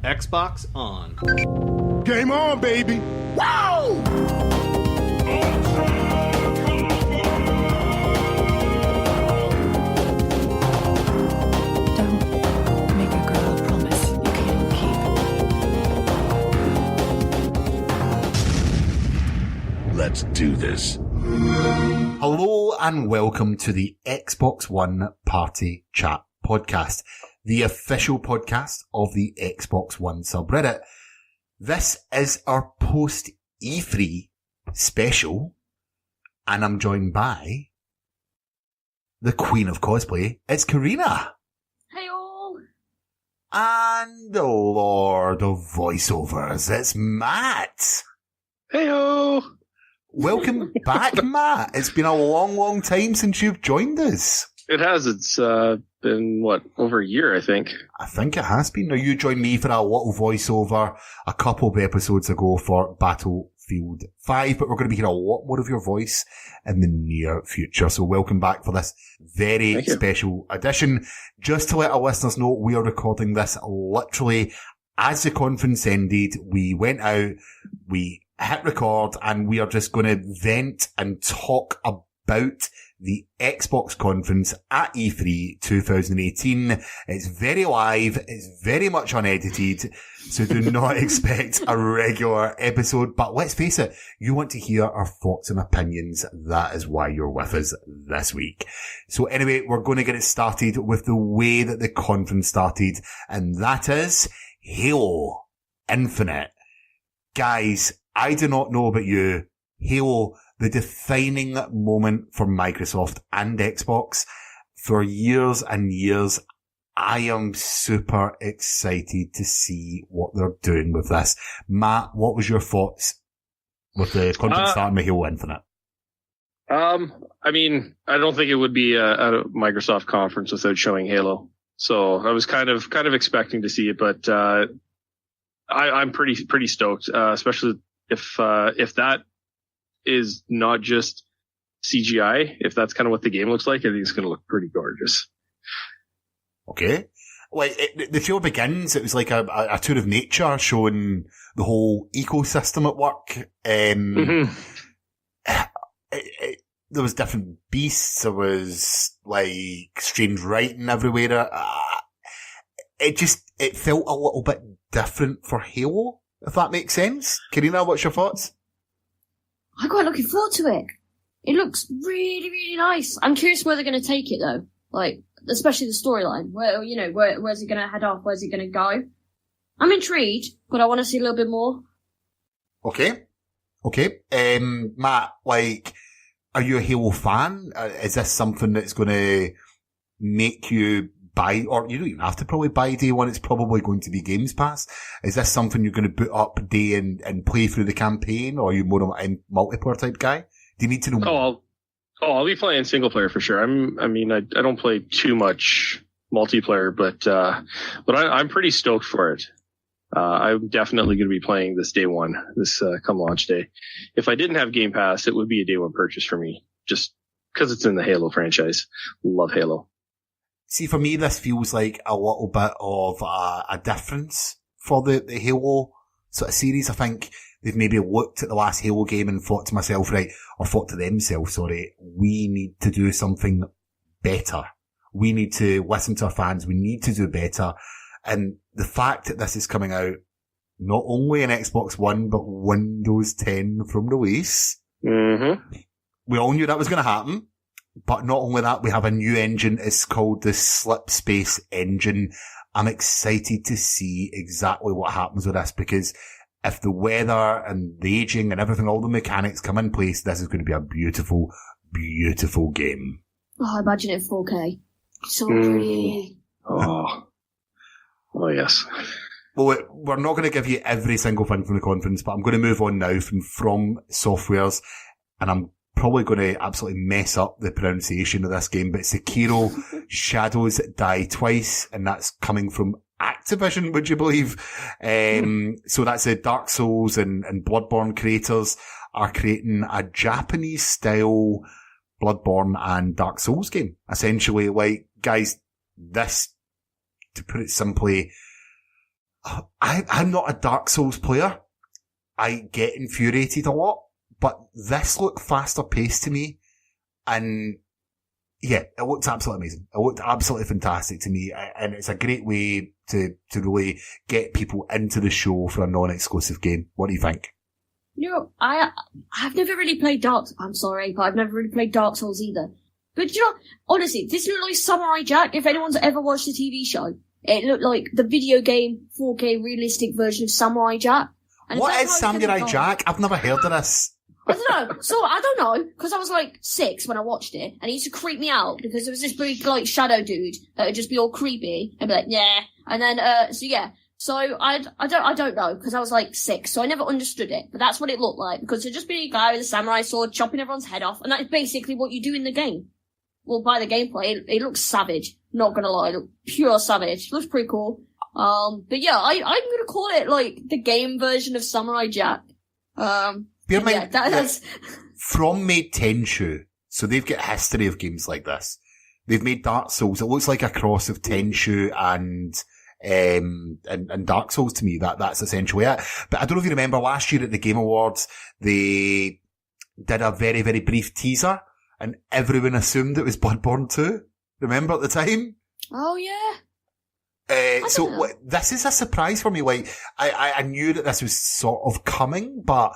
Xbox on. Game on, baby! Wow! Don't make a girl a promise you can't keep. Let's do this. Hello and welcome to the Xbox One Party Chat Podcast, the official podcast of the Xbox One subreddit. This is our post E3 special, and I'm joined by the Queen of Cosplay. It's Carina. Hey all! And the Lord of Voiceovers. It's Matt. Heyo! Welcome back, Matt. It's been a long, long time since you've joined us. It has. It's been, over a year, I think. I think it has been. Now, you joined me for a little voiceover a couple of episodes ago for Battlefield 5, but we're going to be hearing a lot more of your voice in the near future. So welcome back for this very special edition. Just to let our listeners know, we are recording this literally as the conference ended. We went out, we hit record, and we are just going to vent and talk about the Xbox conference at E3 2018. It's very live. It's very much unedited. So do not expect a regular episode. But let's face it, you want to hear our thoughts and opinions. That is why you're with us this week. So anyway, we're going to get it started with the way that the conference started. And that is Halo Infinite. Guys, I do not know about you. Halo, the defining moment for Microsoft and Xbox. For years and years, I am super excited to see what they're doing with this. Matt, what was your thoughts with the conference starting with Halo Infinite? I mean, I don't think it would be a Microsoft conference without showing Halo. So I was kind of expecting to see it, but I'm pretty stoked, especially if that is not just CGI, if that's kind of what the game looks like. I think it's going to look pretty gorgeous. Okay. Like, the show begins, it was like a tour of nature showing the whole ecosystem at work. There was different beasts, there was, like, strange writing everywhere. It felt a little bit different for Halo, if that makes sense. Carina, what's your thoughts? I'm quite looking forward to it. It looks really, really nice. I'm curious where they're going to take it though. Like, especially the storyline. Where's it going to head off? Where's it going to go? I'm intrigued, but I want to see a little bit more. Okay. Matt, like, are you a Halo fan? Is this something that's going to make you buy, or you don't even have to probably buy day one, it's probably going to be Games Pass. Is this something you're going to boot up day and play through the campaign, or are you more of a multiplayer type guy? Do you need to know? I'll be playing single player for sure. I don't play too much multiplayer, but I'm pretty stoked for it. I'm definitely going to be playing this day one, come launch day. If I didn't have Game Pass, it would be a day one purchase for me, just because it's in the Halo franchise. Love Halo. See, for me, this feels like a little bit of a difference for the Halo sort of series. I think they've maybe looked at the last Halo game and thought to themselves, we need to do something better. We need to listen to our fans. We need to do better. And the fact that this is coming out not only in Xbox One, but Windows 10 from release. Mm-hmm. We all knew that was going to happen. But not only that, we have a new engine. It's called the Slipspace engine. I'm excited to see exactly what happens with this, because if the weather and the aging and everything, all the mechanics come in place, this is going to be a beautiful, beautiful game. Oh, imagine it 4K. So pretty. Oh, yes. Well, we're not going to give you every single thing from the conference, but I'm going to move on now from Softwares, and I'm probably going to absolutely mess up the pronunciation of this game, but Sekiro Shadows Die Twice, and that's coming from Activision, would you believe? So that's the Dark Souls and Bloodborne creators are creating a Japanese style Bloodborne and Dark Souls game. Essentially, like, guys, this, to put it simply, I'm not a Dark Souls player. I get infuriated a lot, but this looked faster paced to me. And yeah, it looked absolutely amazing. It looked absolutely fantastic to me. And it's a great way to really get people into the show for a non-exclusive game. What do you think? You know, I've never really played I'm sorry, but I've never really played Dark Souls either. But you know, honestly, this looked like Samurai Jack. If anyone's ever watched the TV show, it looked like the video game 4K realistic version of Samurai Jack. And what is Samurai Jack? I've never heard of this. I don't know. So I don't know, because I was like 6 when I watched it, and it used to creep me out because there was this big like shadow dude that would just be all creepy and be like, yeah. And then so yeah. So I don't know, because I was like 6, so I never understood it. But that's what it looked like, because it'd just be a guy with a samurai sword chopping everyone's head off, and that is basically what you do in the game. Well, by the gameplay, it looks savage. Not gonna lie, it looks pure savage. It looks pretty cool. But yeah, I'm gonna call it like the game version of Samurai Jack. Bear in mind, that's From made Tenchu, so they've got a history of games like this. They've made Dark Souls. It looks like a cross of Tenchu and Dark Souls to me. That's essentially it. But I don't know if you remember last year at the Game Awards, they did a very, very brief teaser, and everyone assumed it was Bloodborne 2. Remember at the time? Oh yeah. So this is a surprise for me. Like, I knew that this was sort of coming, but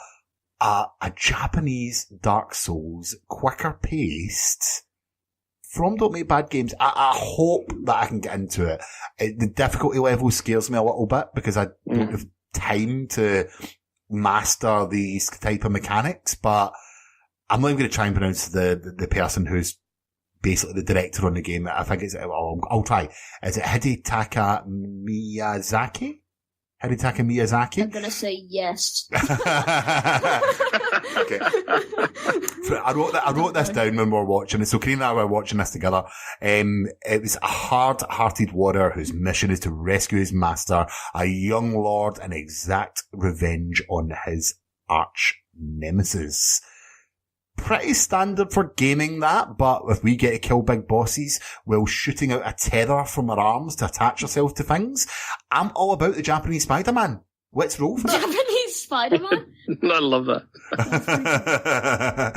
a Japanese Dark Souls, quicker paced, from Don't Make Bad Games. I hope that I can get into it. The difficulty level scares me a little bit because I don't have time to master these type of mechanics, but I'm not even going to try and pronounce the person who's basically the director on the game. I think it's, I'll try. Is it Hidetaka Miyazaki? Hidetaka Miyazaki? I'm gonna say yes. Okay. I wrote this down when we were watching it. So Carina and I were watching this together. It was a hard-hearted warrior whose mission is to rescue his master, a young lord, and exact revenge on his arch nemesis. Pretty standard for gaming, that, but if we get to kill big bosses while shooting out a tether from our arms to attach ourselves to things, I'm all about the Japanese Spider-Man. Let's roll for it. Japanese Spider-Man? I love that.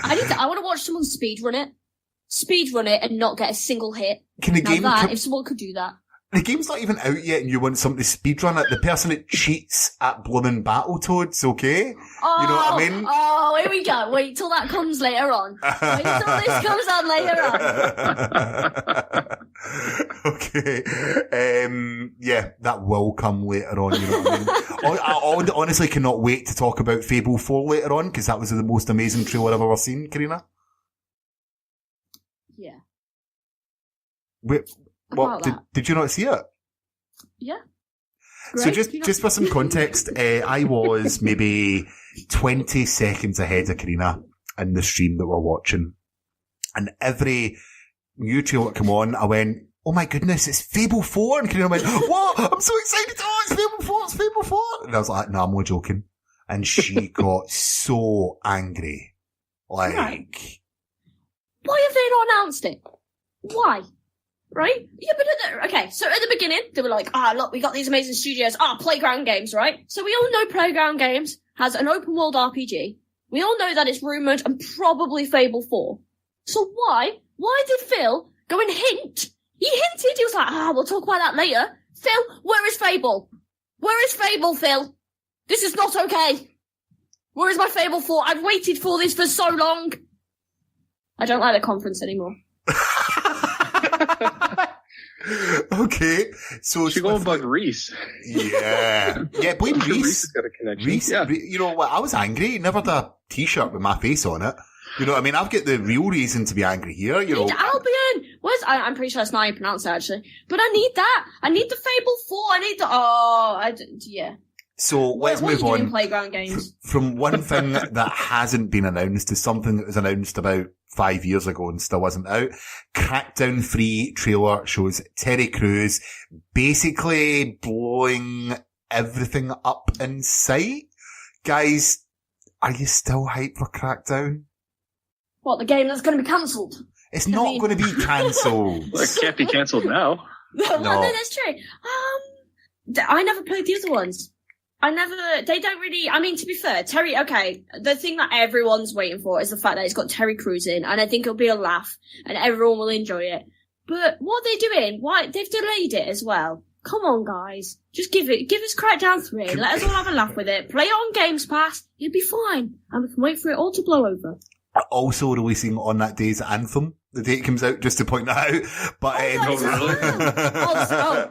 I want to watch someone speedrun it and not get a single hit. If someone could do that. The game's not even out yet and you want somebody to speedrun it. The person that cheats at blooming Battletoads, okay? Oh, you know what I mean? Oh, here we go. Wait till that comes later on. Wait till this comes on later on. Okay. Yeah, that will come later on, you know what I mean? I honestly cannot wait to talk about Fable 4 later on, because that was the most amazing trailer I've ever seen, Carina. Yeah. Wait. What, did you not see it? Yeah. Great. So just for some context, I was maybe 20 seconds ahead of Carina in the stream that we're watching. And every new trailer come on, I went, oh my goodness, it's Fable 4. And Carina went, what? I'm so excited. Oh, it's Fable 4, it's Fable 4. And I was like, no, I'm not joking. And she got so angry. Like, right. Why have they not announced it? Why? Right? Yeah, but okay, so at the beginning, they were like, look, we got these amazing studios. Playground Games, right? So we all know Playground Games has an open world RPG. We all know that it's rumored and probably Fable 4. So why did Phil go and hint? He hinted, he was like, we'll talk about that later. Phil, where is Fable? Where is Fable, Phil? This is not okay. Where is my Fable 4? I've waited for this for so long. I don't like the conference anymore. Okay, so she go and bug Reese. Yeah, blame Reese. Reese has got a connection. Reese, yeah. You know what? I was angry. He never had a t-shirt with my face on it. You know what I mean? I've got the real reason to be angry here. You know, Albion. I'm pretty sure that's not how you pronounce it actually. But I need that. I need the Fable 4. I need the. Yeah. So let's move on. Doing Playground Games? From one thing that hasn't been announced to something that was announced about 5 years ago and still isn't out. Crackdown 3 trailer shows Terry Crews basically blowing everything up in sight. Guys, are you still hyped for Crackdown? What, the game that's going to be cancelled? It's not going to be cancelled. Well, it can't be cancelled now. No, that's true. I never played the other ones. They don't really, I mean, to be fair, Terry, okay, the thing that everyone's waiting for is the fact that it's got Terry Crews in, and I think it'll be a laugh, and everyone will enjoy it. But what are they doing? Why, they've delayed it as well. Come on, guys. Just give us Crackdown 3, let us all have a laugh with it, play it on Games Pass, you'll be fine, and we can wait for it all to blow over. Also releasing on that day's Anthem, the day it comes out, just to point that out. But,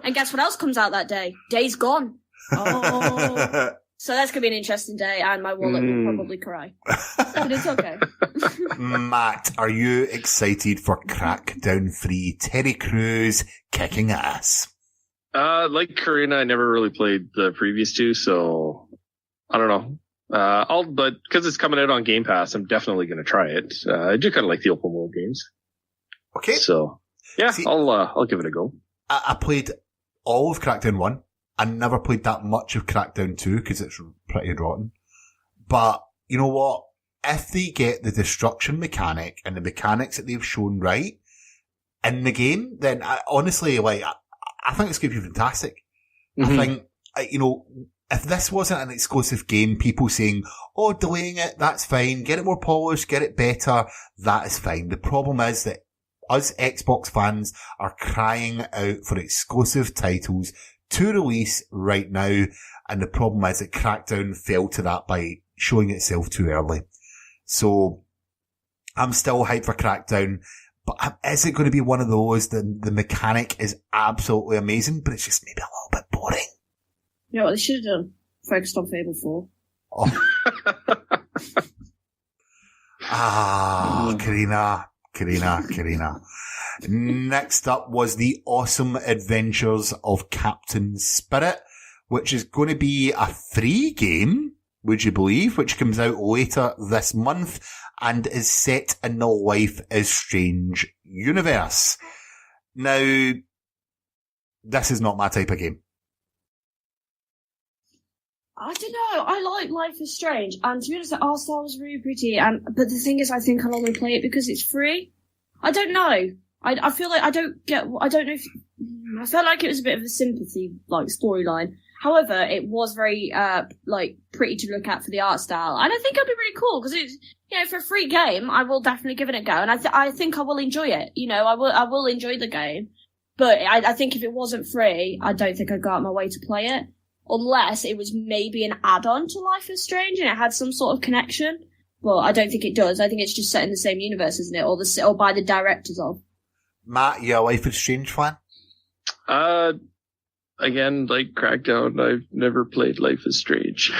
and guess what else comes out that day? Days Gone. Oh. So that's going to be an interesting day, and my wallet will probably cry. But it's okay. Matt, are you excited for Crackdown 3 Terry Crews kicking ass? Like Carina, I never really played the previous two, so I don't know. But because it's coming out on Game Pass, I'm definitely going to try it. I do kind of like the open world games. Okay. So yeah, see, I'll give it a go. I played all of Crackdown 1. I never played that much of Crackdown 2 because it's pretty rotten. But you know what? If they get the destruction mechanic and the mechanics that they've shown right in the game, then honestly, I think it's going to be fantastic. Mm-hmm. I think, if this wasn't an exclusive game, people saying, oh, delaying it, that's fine. Get it more polished, get it better, that is fine. The problem is that us Xbox fans are crying out for exclusive titles to release right now, and the problem is that Crackdown fell to that by showing itself too early. So, I'm still hyped for Crackdown, but is it going to be one of those that the mechanic is absolutely amazing, but it's just maybe a little bit boring? You know what they should have done? Focused on Fable 4. Oh. Carina. Next up was The Awesome Adventures of Captain Spirit, which is going to be a free game, would you believe, which comes out later this month and is set in the Life is Strange universe. Now, this is not my type of game. I don't know. I like Life is Strange, and to be honest, the art style was really pretty. But the thing is, I think I'll only play it because it's free. I don't know. I feel like I don't know if I felt like it was a bit of a sympathy storyline. However, it was very pretty to look at for the art style, and I think it'll be really cool because it's for a free game. I will definitely give it a go, and I think I will enjoy it. I will enjoy the game, but I think if it wasn't free, I don't think I'd go out my way to play it. Unless it was maybe an add-on to Life is Strange and it had some sort of connection. But I don't think it does. I think it's just set in the same universe, isn't it? Or by the directors of. Matt, you a Life is Strange fan? Again, like Crackdown, I've never played Life is Strange.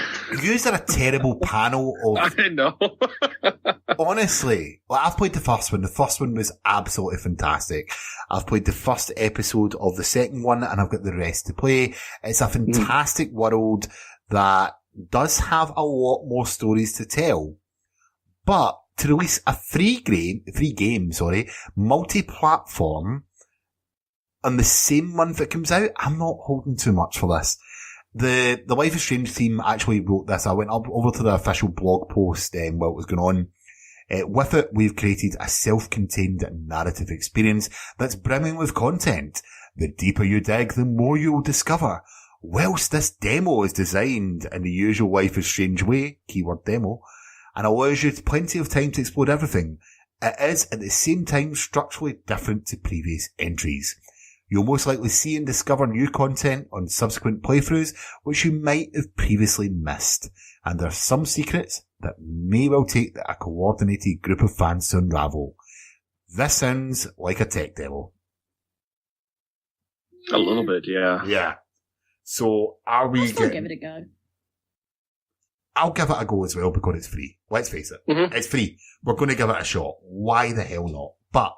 You are a terrible panel of... I know. Honestly, I've played the first one. The first one was absolutely fantastic. I've played the first episode of the second one, and I've got the rest to play. It's a fantastic world that does have a lot more stories to tell. But to release a free game, multi-platform, on the same month it comes out, I'm not holding too much for this. The Life is Strange team actually wrote this. I went over to the official blog post while it was going on. With it, we've created a self-contained narrative experience that's brimming with content. The deeper you dig, the more you'll discover. Whilst this demo is designed in the usual Life is Strange way, keyword demo, and allows you plenty of time to explore everything, it is at the same time structurally different to previous entries. You'll most likely see and discover new content on subsequent playthroughs which you might have previously missed, and there are some secrets that may well take a coordinated group of fans to unravel. This sounds like a tech demo. A little bit, yeah. Yeah. So are we I'll still give it a go. I'll give it a go as well because it's free. Let's face it. Mm-hmm. It's free. We're going to give it a shot. Why the hell not? But,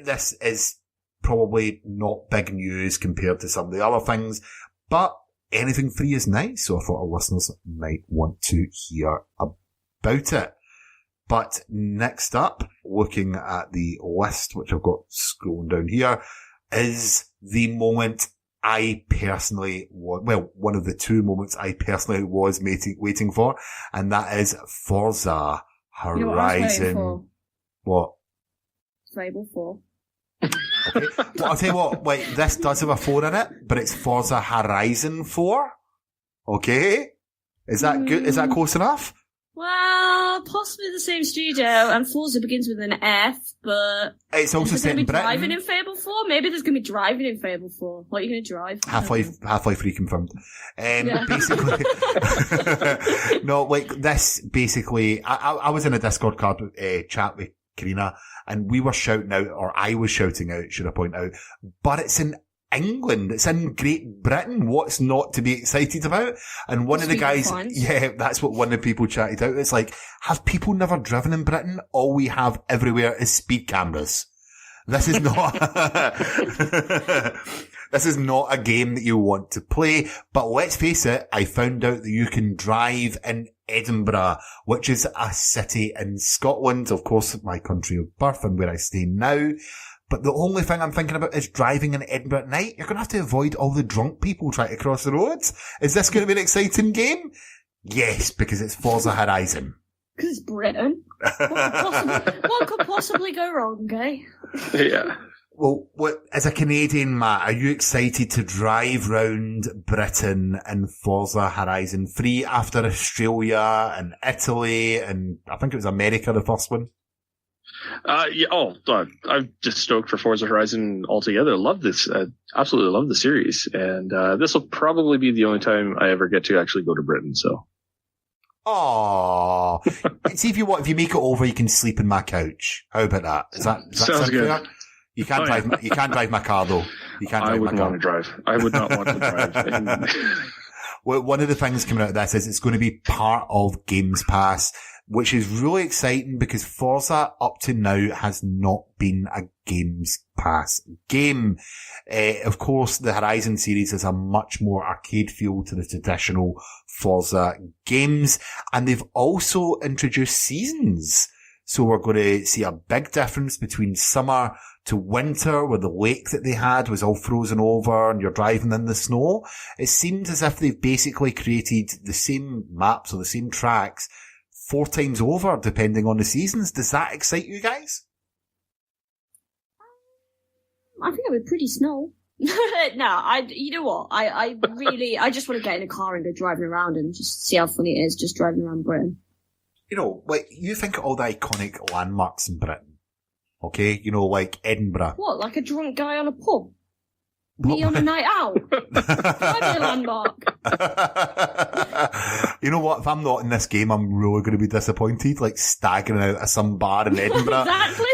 this is probably not big news compared to some of the other things, but anything free is nice, so I thought our listeners might want to hear about it. But next up, looking at the list, which I've got scrolling down here, is the moment I personally, one of the two moments I personally was waiting for, and that is Forza Horizon. You know what I was waiting for? What? Fable 4. Well, I'll tell you what, wait, this does have a 4 in it, but it's Forza Horizon 4. Okay? Is that good? Is that close enough? Well, possibly the same studio, and Forza begins with an F, but... It's also is set there in going to be Britain. driving in Fable 4? Maybe there's going to be driving in Fable 4. What are you going to drive? Half-Life 3 confirmed. Yeah. Basically, no, like this, basically, I was in a Discord chat with Carina, and we were shouting out, or I was shouting out, should I point out, but it's in England. It's in Great Britain. What's not to be excited about? And one of the guys, yeah, that's what one of the people chatted out. It's like, have people never driven in Britain? All we have everywhere is speed cameras. This is not, this is not a game that you want to play. But let's face it, I found out that you can drive in Edinburgh, which is a city in Scotland, of course, my country of birth and where I stay now. But the only thing I'm thinking about is driving in Edinburgh at night. You're going to have to avoid all the drunk people trying to cross the roads. Is this going to be an exciting game? Yes, because it's Forza Horizon. Because it's Britain. What could possibly go wrong, eh? Yeah. Well, as a Canadian, Matt, are you excited to drive round Britain in Forza Horizon 3 after Australia and Italy and I think it was America, the first one? Yeah. Oh, I'm just stoked for Forza Horizon altogether. Love this. Absolutely love the series. And, this will probably be the only time I ever get to actually go to Britain. So. Oh, see if you make it over, you can sleep in my couch. How about that? Does that sounds good? Fair? You can't drive. You can't drive my car though. You can't drive my car. I wouldn't want to drive. I would not want to drive. Well, one of the things coming out of this is it's going to be part of Games Pass, which is really exciting because Forza up to now has not been a Games Pass game. Of course, the Horizon series is a much more arcade feel to the traditional Forza games, and they've also introduced seasons. So we're going to see a big difference between summer to winter, where the lake that they had was all frozen over and you're driving in the snow. It seems as if they've basically created the same maps or the same tracks 4 times over, depending on the seasons. Does that excite you guys? I think it would be pretty snow. You know what? I just want to get in a car and go driving around and just see how funny it is just driving around Britain. You know, like, you think of all the iconic landmarks in Britain. Okay? You know, like Edinburgh. What, like a drunk guy on a pub? Me on a night out? I'm a landmark. You know what? If I'm not in this game, I'm really going to be disappointed. Like staggering out of some bar in Edinburgh. Exactly.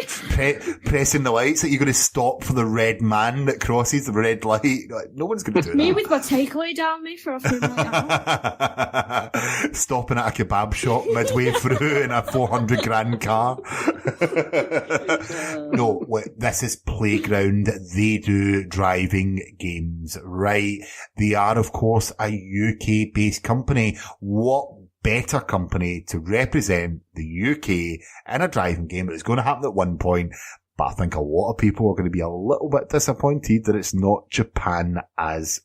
Pressing the lights that you're going to stop for the red man that crosses the red light. Like, no one's going to do that. Me with my takeaway down me for a few night out. Stopping at a kebab shop midway through in a 400 grand car. No, this is Playground. They do driving games, right? They are, of course, a UK-based company. What better company to represent the UK in a driving game? It's going to happen at one point, but I think a lot of people are going to be a little bit disappointed that it's not Japan as,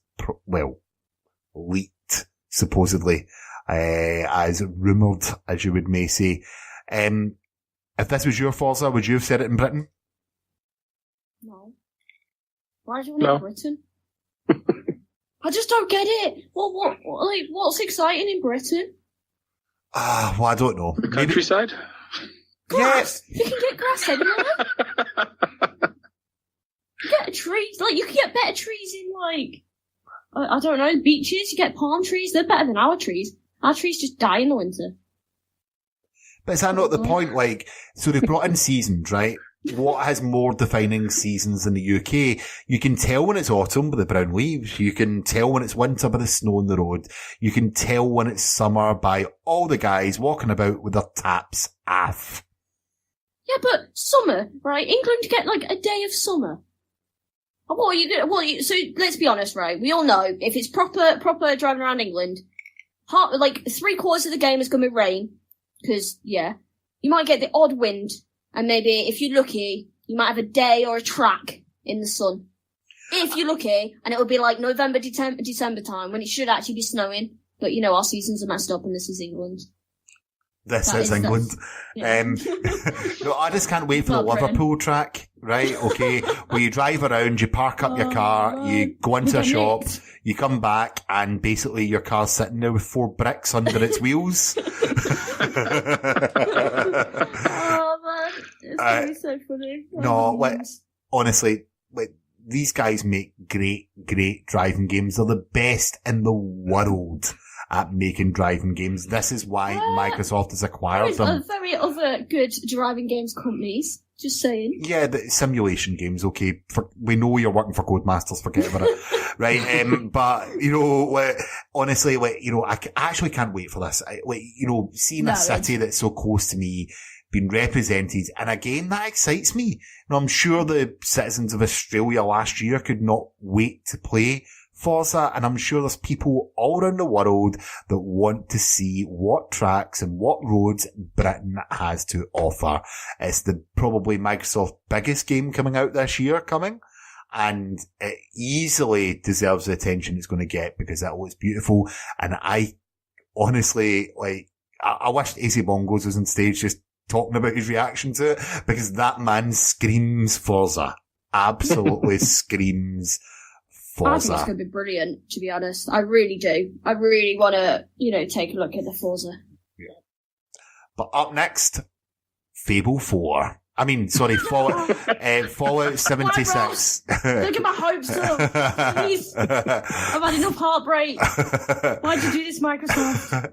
leaked, supposedly, as rumoured, as you may say. If this was your Forza, would you have said it in Britain? No. Why do you want it in Britain? I just don't get it. What's exciting in Britain? Well, I don't know. The countryside? Grass. You can get grass anywhere. You get trees. Like, you can get better trees in, like, I don't know, beaches. You get palm trees. They're better than our trees. Our trees just die in the winter. But is that not the point? Like, so they've brought in seasons, right? What has more defining seasons in the UK? You can tell when it's autumn by the brown leaves. You can tell when it's winter by the snow on the road. You can tell when it's summer by all the guys walking about with their taps off. Yeah, but summer, right? England get like a day of summer. What are you doing? So let's be honest, right? We all know if it's proper driving around England, like 3/4 of the game is going to be rain. Because, yeah, you might get the odd wind, and maybe, if you're lucky, you might have a day or a track in the sun. If you're lucky, and it'll be like November, December time, when it should actually be snowing. But, you know, our seasons are messed up, and this is England. This That is is- England. yeah. No, I just can't wait for the Not Britain. Liverpool track, right? Okay, where you drive around, you park up your Oh, car, man. you go into We a get shop, nicked. you come back, and basically your car's sitting there with 4 bricks under its wheels. Oh man, it's gonna be so funny. no, Oh, like, memes. honestly, like, these guys make great, great driving games. They're the best in the world at making driving games. This is why Microsoft has acquired There's them. very other good driving games companies. Just saying. Yeah, the simulation games, okay. We know you're working for Codemasters, forget about it. Right? But, honestly, I actually can't wait for this. Seeing a city that's so close to me being represented, and again, that excites me. I'm sure the citizens of Australia last year could not wait to play Forza, and I'm sure there's people all around the world that want to see what tracks and what roads Britain has to offer. It's probably Microsoft's biggest game coming out this year and it easily deserves the attention it's going to get because it looks beautiful. And I honestly, I wish AC Bongos was on stage just talking about his reaction to it because that man screams Forza. Absolutely screams Forza. I think it's going to be brilliant, to be honest. I really do. I really want to, take a look at the Forza. Yeah. But up next, Fable 4. Fallout 76. Look at my hopes up. Please. I've had enough heartbreak. Why'd you do this, Microsoft?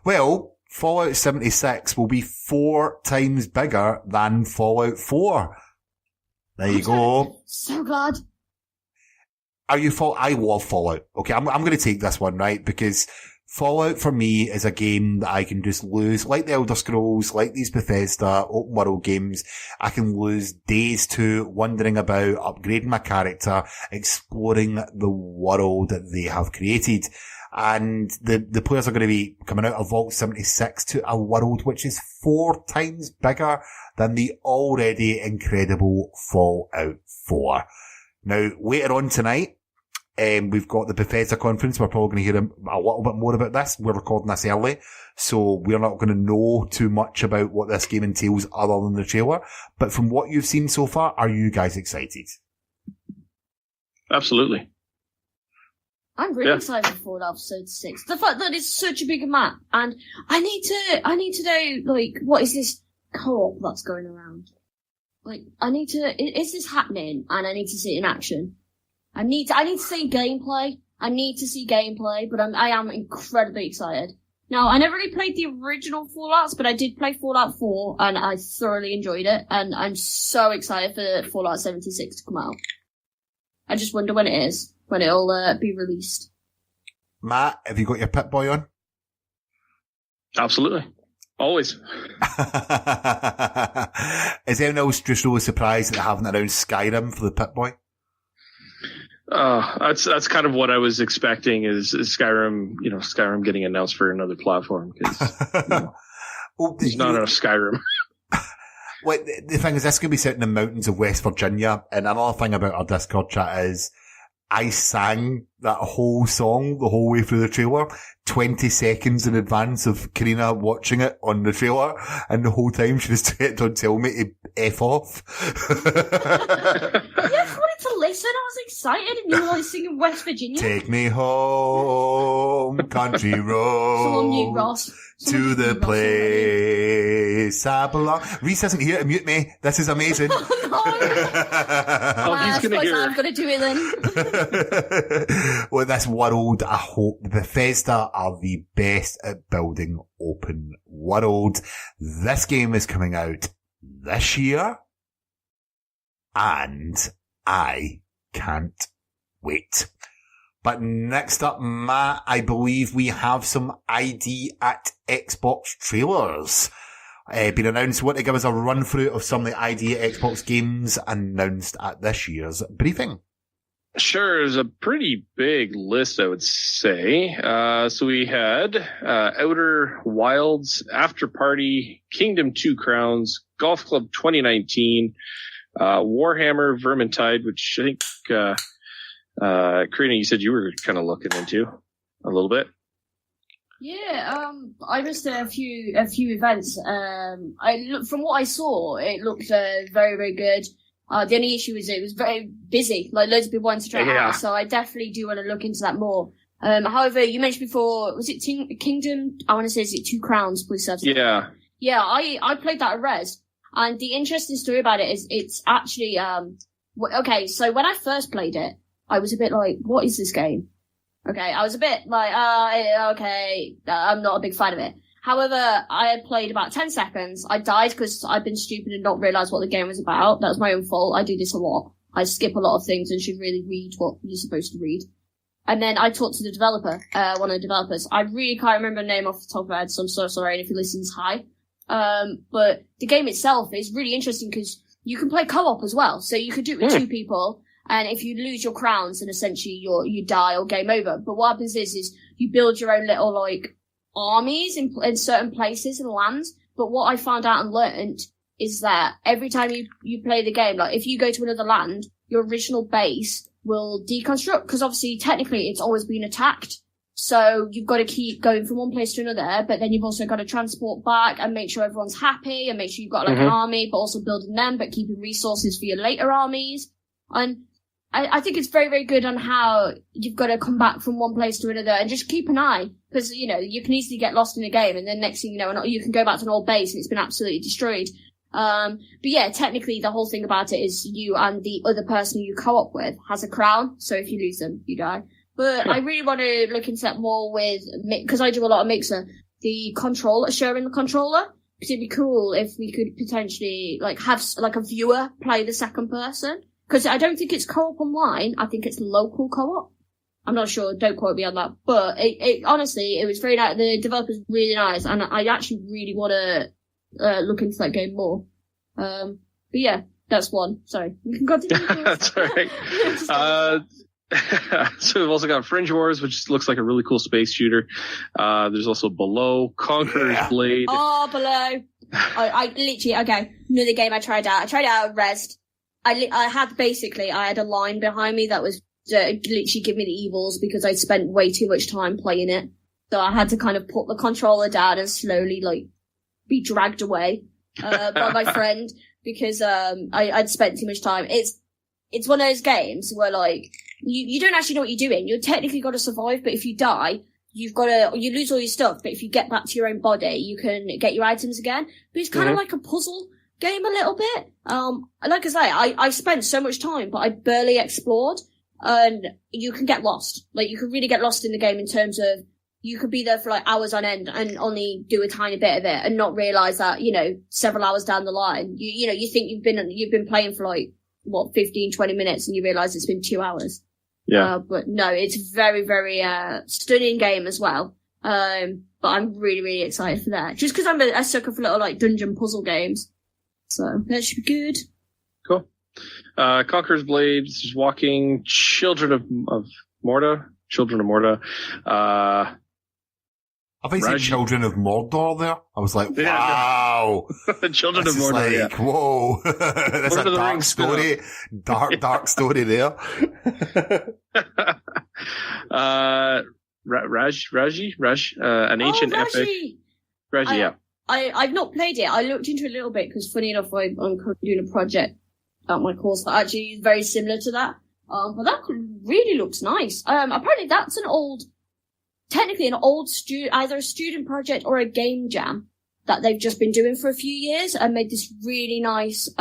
Well, Fallout 76 will be 4 times bigger than Fallout 4. There you go. So glad. I love Fallout. Okay, I'm going to take this one, right? Because Fallout for me is a game that I can just lose, like the Elder Scrolls, like these Bethesda open world games. I can lose days to wandering about, upgrading my character, exploring the world that they have created. And the players are going to be coming out of Vault 76 to a world which is 4 times bigger than the already incredible Fallout 4. Now, later on tonight, we've got the Bethesda conference. We're probably going to hear a little bit more about this. We're recording this early, so we're not going to know too much about what this game entails other than the trailer. But from what you've seen so far, are you guys excited? Absolutely. I'm really excited for Fallout 76. The fact that it's such a big map, and I need to know, what is this co-op that's going around? Is this happening? And I need to see it in action. I need to see gameplay. But I am incredibly excited. Now, I never really played the original Fallouts, but I did play Fallout 4, and I thoroughly enjoyed it, and I'm so excited for Fallout 76 to come out. I just wonder when it'll be released. Matt, have you got your Pip-Boy on? Absolutely. Always. Is anyone else just really surprised that they haven't announced Skyrim for the Pip-Boy? That's kind of what I was expecting is Skyrim getting announced for another platform because there's not enough Skyrim. Well, the thing is, this could be set in the mountains of West Virginia, and another thing about our Discord chat is I sang that whole song the whole way through the trailer, 20 seconds in advance of Carina watching it on the trailer, and the whole time she just kept on telling me to F off. Yeah, I wanted to listen. I was excited, and you were singing West Virginia. Take me home, country road. Someone mute Ross. To the place I belong. Reese isn't here to mute me. This is amazing. Oh, no. He's gonna hear. I'm going to do it then. Well, this world, I hope Bethesda are the best at building open world. This game is coming out this year, and I can't wait. But next up, Matt, I believe we have some ID at Xbox trailers been announced. Want to give us a run through of some of the ID at Xbox games announced at this year's briefing? Sure, it's a pretty big list, I would say. So we had Outer Wilds, After Party, Kingdom 2 Crowns, Golf Club 2019, Warhammer Vermintide, which I think Karina, you said you were kind of looking into a little bit. I missed a few events. From what I saw, it looked very, very good. The only issue is it was very busy, like loads of people wanted to try it out, so I definitely do want to look into that more. However, you mentioned before, was it Kingdom? I want to say, is it Two Crowns? Please say. Yeah. Yeah, I played that at Res, and the interesting story about it is it's actually, okay, so when I first played it, I was a bit like, what is this game? Okay, I was a bit like, I'm not a big fan of it. However, I had played about 10 seconds. I died because I'd been stupid and not realised what the game was about. That was my own fault. I do this a lot. I skip a lot of things and should really read what you're supposed to read. And then I talked to the developer, one of the developers. I really can't remember the name off the top of my head, so I'm so sorry. And if he listens, hi. But the game itself is really interesting because you can play co-op as well. So you could do it with two people. And if you lose your crowns, then essentially you die or game over. But what happens is you build your own little, like, armies in certain places and lands. But what I found out and learned is that every time you play the game, like, if you go to another land, your original base will deconstruct, because obviously, technically, it's always been attacked. So you've got to keep going from one place to another, but then you've also got to transport back and make sure everyone's happy and make sure you've got, like, an army, but also building them, but keeping resources for your later armies. And I think it's very, very good on how you've got to come back from one place to another and just keep an eye. Because, you know, you can easily get lost in a game and then next thing you know, you can go back to an old base and it's been absolutely destroyed. But yeah, technically the whole thing about it is you and the other person you co-op with has a crown. So if you lose them, you die. But I really want to look into that more with, because I do a lot of Mixer, the controller, sharing the controller. Because it'd be cool if we could potentially, like, have, like, a viewer play the second person. Because I don't think it's co-op online. I think it's local co-op. I'm not sure. Don't quote me on that. But it honestly, it was very nice. The developer's really nice. And I actually really want to look into that game more. But yeah, that's one. Sorry. You can continue. That's all right. So we've also got Fringe Wars, which looks like a really cool space shooter. There's also Below, Conqueror's Blade. Oh, Below. I literally, okay. Another game I tried out. I tried out at Rest. I had a line behind me that was literally give me the evils because I'd spent way too much time playing it. So I had to kind of put the controller down and slowly, like, be dragged away, by my friend because, I'd spent too much time. It's one of those games where, like, you don't actually know what you're doing. You're technically got to survive, but if you die, you lose all your stuff, but if you get back to your own body, you can get your items again. But it's kind of like a puzzle game a little bit. Like I say, I spent so much time, but I barely explored, and you can get lost. Like, you can really get lost in the game in terms of you could be there for, like, hours on end and only do a tiny bit of it and not realize that, you know, several hours down the line, you think you've been playing for, like, 15, 20 minutes and you realize it's been 2 hours. Yeah. But no, it's a very, very, stunning game as well. But I'm really, really excited for that. Just because I'm a sucker for little, like, dungeon puzzle games. So that should be good. Cool. Conqueror's Blade, just Walking, Children of Morta. I think it's Children of Mordor there. I was like, wow. Children of Mordor, like, whoa. That's a dark story. Dark story there. Raj, an ancient epic. Raji, yeah. I've not played it. I looked into it a little bit because, funny enough, I'm doing a project at my course that actually is very similar to that. But that really looks nice. Apparently that's technically an old either a student project or a game jam that they've just been doing for a few years and made this really nice, is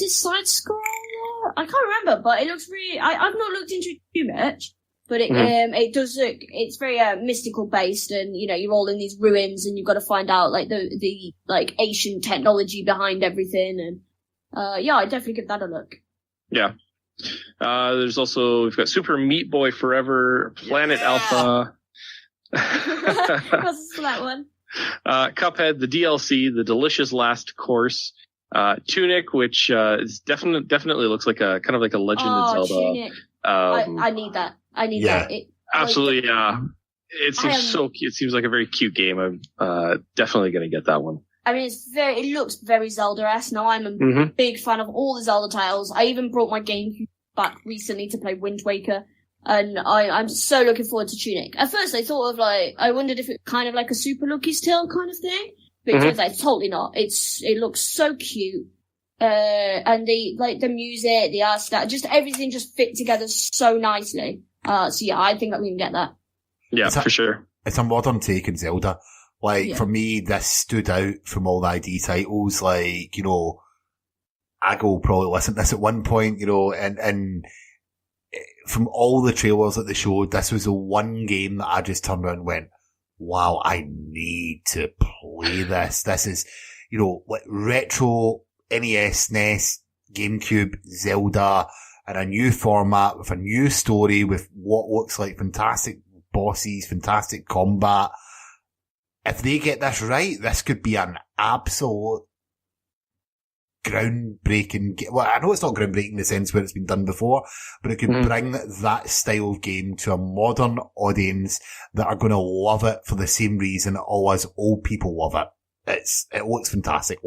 it side scroller? I can't remember, but it looks really, I've not looked into it too much. But it does look, it's very, mystical based and, you know, you're all in these ruins and you've got to find out, like, the like, ancient technology behind everything and, yeah, I'd definitely give that a look. Yeah. We've got Super Meat Boy Forever, Planet Alpha. What's that one? Cuphead, the DLC, The Delicious Last Course, Tunic, which, is definitely looks like a, kind of like a Legend of Zelda. Tunic. I need that. I need that. Absolutely, yeah. It seems so cute. It seems like a very cute game. I'm definitely going to get that one. I mean, it looks very Zelda-esque. Now, I'm a big fan of all the Zelda titles. I even brought my GameCube back recently to play Wind Waker. And I'm so looking forward to Tunic. At first I thought of I wondered if it kind of like a Super Lucky's Tale kind of thing. But it turns out it's totally not. It looks so cute. And the music, the art style, just everything just fit together so nicely. So yeah, I think that we can get that. Yeah, for sure. It's a modern take on Zelda. For me, this stood out from all the ID titles. I will probably listen to this at one point, and from all the trailers that they showed, this was the one game that I just turned around and went, wow, I need to play this. This is, retro NES, SNES, GameCube, Zelda, in a new format, with a new story, with what looks like fantastic bosses, fantastic combat. If they get this right, this could be an absolute groundbreaking game. Well, I know it's not groundbreaking in the sense where it's been done before, but it could bring that style of game to a modern audience that are going to love it for the same reason all us old people love it. It looks fantastic.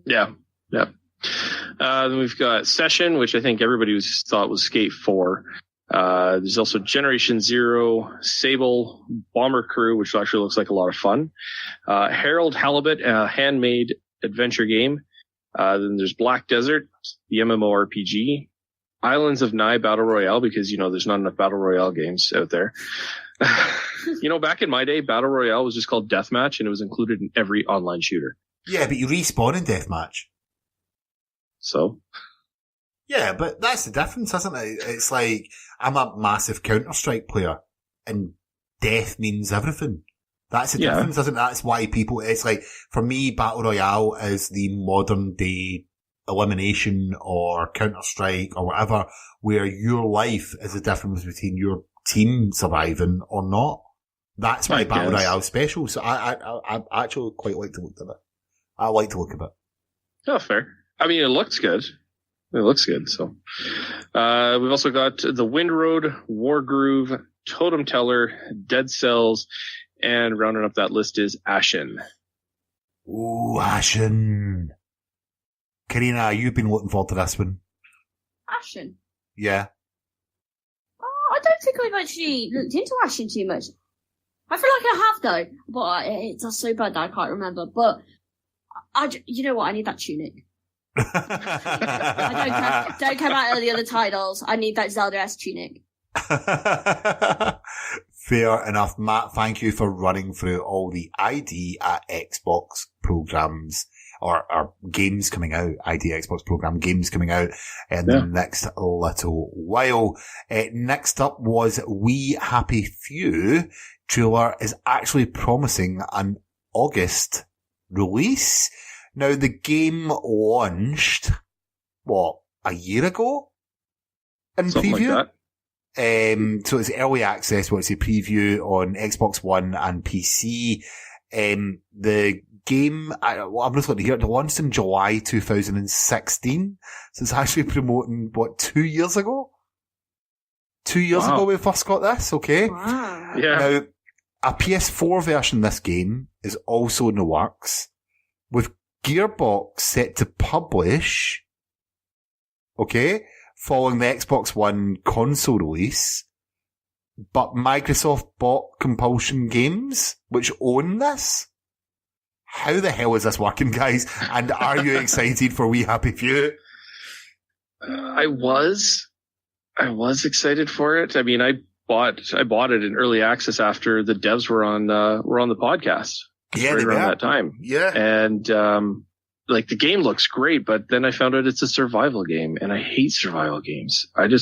Yeah. Then we've got Session, which I think everybody thought was Skate 4. There's also Generation Zero, Sable, Bomber Crew, which actually looks like a lot of fun. Harold Halibut, a handmade adventure game. Then there's Black Desert, the MMORPG. Islands of Nye Battle Royale, because, there's not enough Battle Royale games out there. Back in my day, Battle Royale was just called Deathmatch, and it was included in every online shooter. Yeah, but you respawn in Deathmatch. So? Yeah, but that's the difference, isn't it? It's like, I'm a massive Counter-Strike player, and death means everything. That's the difference, isn't it? That's why it's like, for me, Battle Royale is the modern day elimination or Counter-Strike or whatever, where your life is the difference between your team surviving or not. That's why Battle Royale is special. So I actually quite like to look at it. I like to look at it. Oh, fair. I mean, it looks good. So, we've also got the Wind Road, War Groove, Totem Teller, Dead Cells, and rounding up that list is Ashen. Ooh, Ashen. Carina, you've been looking forward to this one. Ashen? Yeah. I don't think I've actually looked into Ashen too much. I feel like I have though, but it's so bad that I can't remember. But you know what? I need that tunic. I don't care about the other titles. I need that Zelda-esque tunic. Fair enough. Matt, thank you for running through all the ID at Xbox programs or games coming out, ID Xbox program games coming out in the next little while. Next up was We Happy Few. Trailer is actually promising an August release. Now, the game launched, a year ago? In Something preview? like that. So it's early access, it's a preview on Xbox One and PC. The game, I'm just looking here, it launched in July 2016. So it's actually promoting, 2 years ago? 2 years ago we first got this, okay? Wow. Yeah. Now, a PS4 version of this game is also in the works, with Gearbox set to publish, following the Xbox One console release, but Microsoft bought Compulsion Games, which own this. How the hell is this working, guys? And are you excited for We Happy Few? I was excited for it. I mean, I bought it in early access after the devs were on the podcast. Yeah, right around that time. Yeah. And, the game looks great, but then I found out it's a survival game, and I hate survival games. You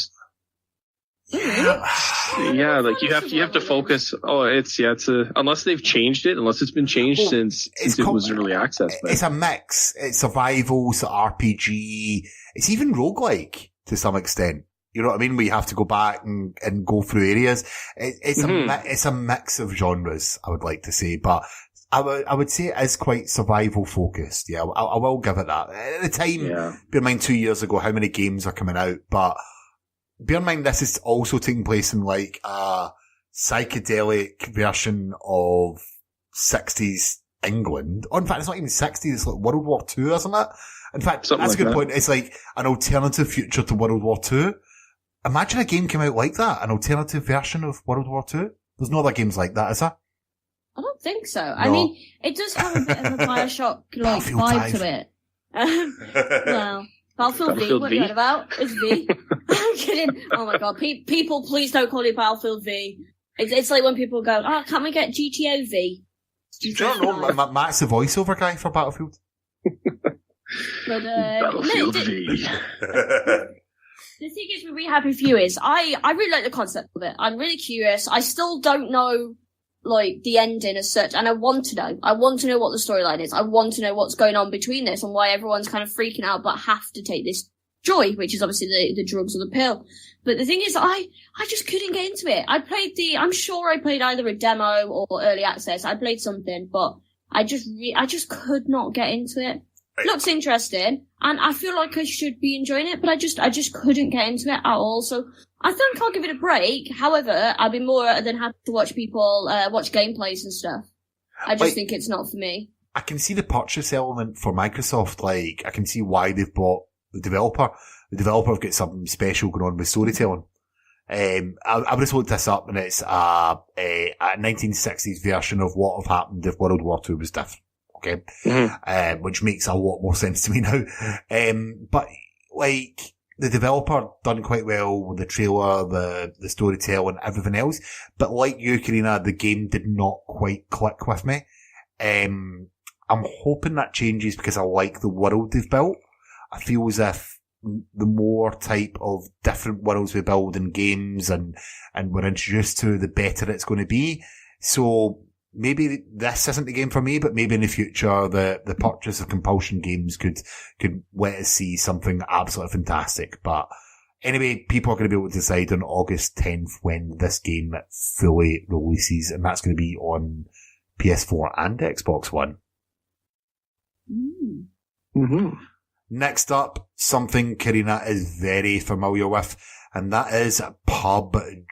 have to focus. Unless they've changed it, unless it's been changed since it was early access. But. It's a mix. It's survival, it's RPG, it's even roguelike to some extent. You know what I mean? We have to go back and go through areas. It's a mix of genres, I would like to say, but I would say it is quite survival focused. Yeah, I will give it that. At the time, bear in mind 2 years ago, how many games are coming out, but bear in mind this is also taking place in like a psychedelic version of 60s England. Oh, in fact, it's not even 60s, it's like World War II, isn't it? In fact, that's a good point. It's like an alternative future to World War II. Imagine a game came out like that, an alternative version of World War II. There's no other games like that, is there? I don't think so. No. I mean, it does have a bit of a Bioshock like Battlefield vibe 5. to it. Well, Battlefield V, Battlefield what are V? you on about? It's V. I'm kidding. Oh my god, people, please don't call it Battlefield V. It's like when people go, oh, can't we get GTO V? Do you know, Matt's the voiceover guy for Battlefield. But, Battlefield no, V. the thing is, with Really Happy Few is, I really like the concept of it. I'm really curious. I still don't know, like, the ending as such, and I want to know. I want to know what the storyline is. I want to know what's going on between this and why everyone's kind of freaking out but have to take this joy, which is obviously the drugs or the pill. But the thing is, I just couldn't get into it. I'm sure I played either a demo or early access. I played something, but I just could not get into it. Looks interesting, and I feel like I should be enjoying it, but I just couldn't get into it at all. So I think I'll give it a break. However, I'd be more than happy to watch people watch gameplays and stuff. I just think it's not for me. I can see the purchase element for Microsoft. Like, I can see why they've bought the developer. The developer have got something special going on with storytelling. I just looked this up, and it's a 1960s version of what have happened if World War II was different. Okay. Mm-hmm. Which makes a lot more sense to me now. But like, the developer done quite well with the trailer, the storytelling, everything else. But like you, Carina, the game did not quite click with me. I'm hoping that changes because I like the world they've built. I feel as if the more type of different worlds we build in games and we're introduced to, the better it's going to be. So, maybe this isn't the game for me, but maybe in the future, the purchase of compulsion games could let us see something absolutely fantastic. But anyway, people are going to be able to decide on August 10th when this game fully releases, and that's going to be on PS4 and Xbox One. Mm-hmm. Next up, something Carina is very familiar with, and that is PUBG.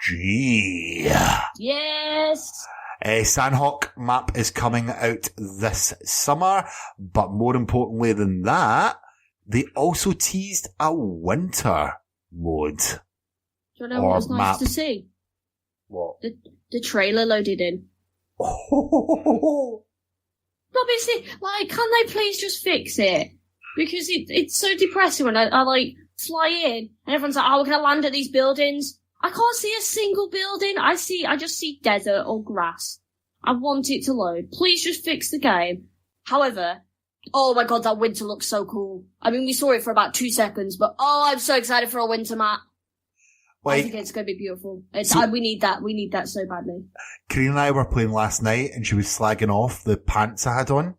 Yes! Sandhawk map is coming out this summer, but more importantly than that, they also teased a winter mode. Do you know what was nice to see? What? The trailer loaded in. Oh. Obviously, like, can they please just fix it? Because it's so depressing when I like fly in and everyone's like, oh, we're gonna land at these buildings. I can't see a single building. I just see desert or grass. I want it to load. Please just fix the game. However, oh my god, that winter looks so cool. I mean, we saw it for about 2 seconds, but oh, I'm so excited for a winter map. I think it's going to be beautiful. We need that. We need that so badly. Karina and I were playing last night and she was slagging off the pants I had on.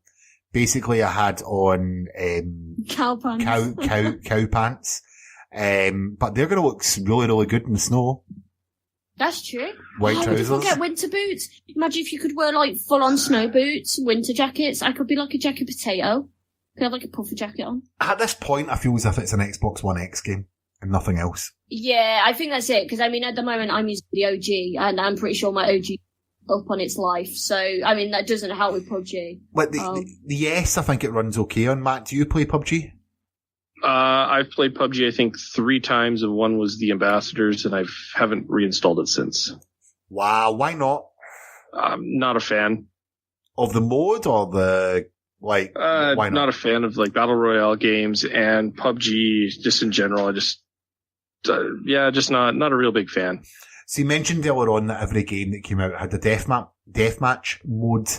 Basically, I had on, cow pants. Cow pants. But they're going to look really, really good in the snow. That's true. White trousers. People get winter boots. Imagine if you could wear like full on snow boots, winter jackets. I could be like a jacket potato. Could have like a puffer jacket on. At this point, I feel as if it's an Xbox One X game and nothing else. Yeah, I think that's it. Because I mean, at the moment, I'm using the OG, and I'm pretty sure my OG up on its life. So I mean, that doesn't help with PUBG. Like the S, I think it runs okay on. Matt, do you play PUBG? I've played PUBG, I think 3 times, and one was the Ambassadors, and I haven't reinstalled it since. Wow, why not? I'm not a fan. Of the mode or the, like, why not? Not a fan of, like, Battle Royale games, and PUBG, just in general, just not a real big fan. So you mentioned earlier on that every game that came out had a deathmatch mode.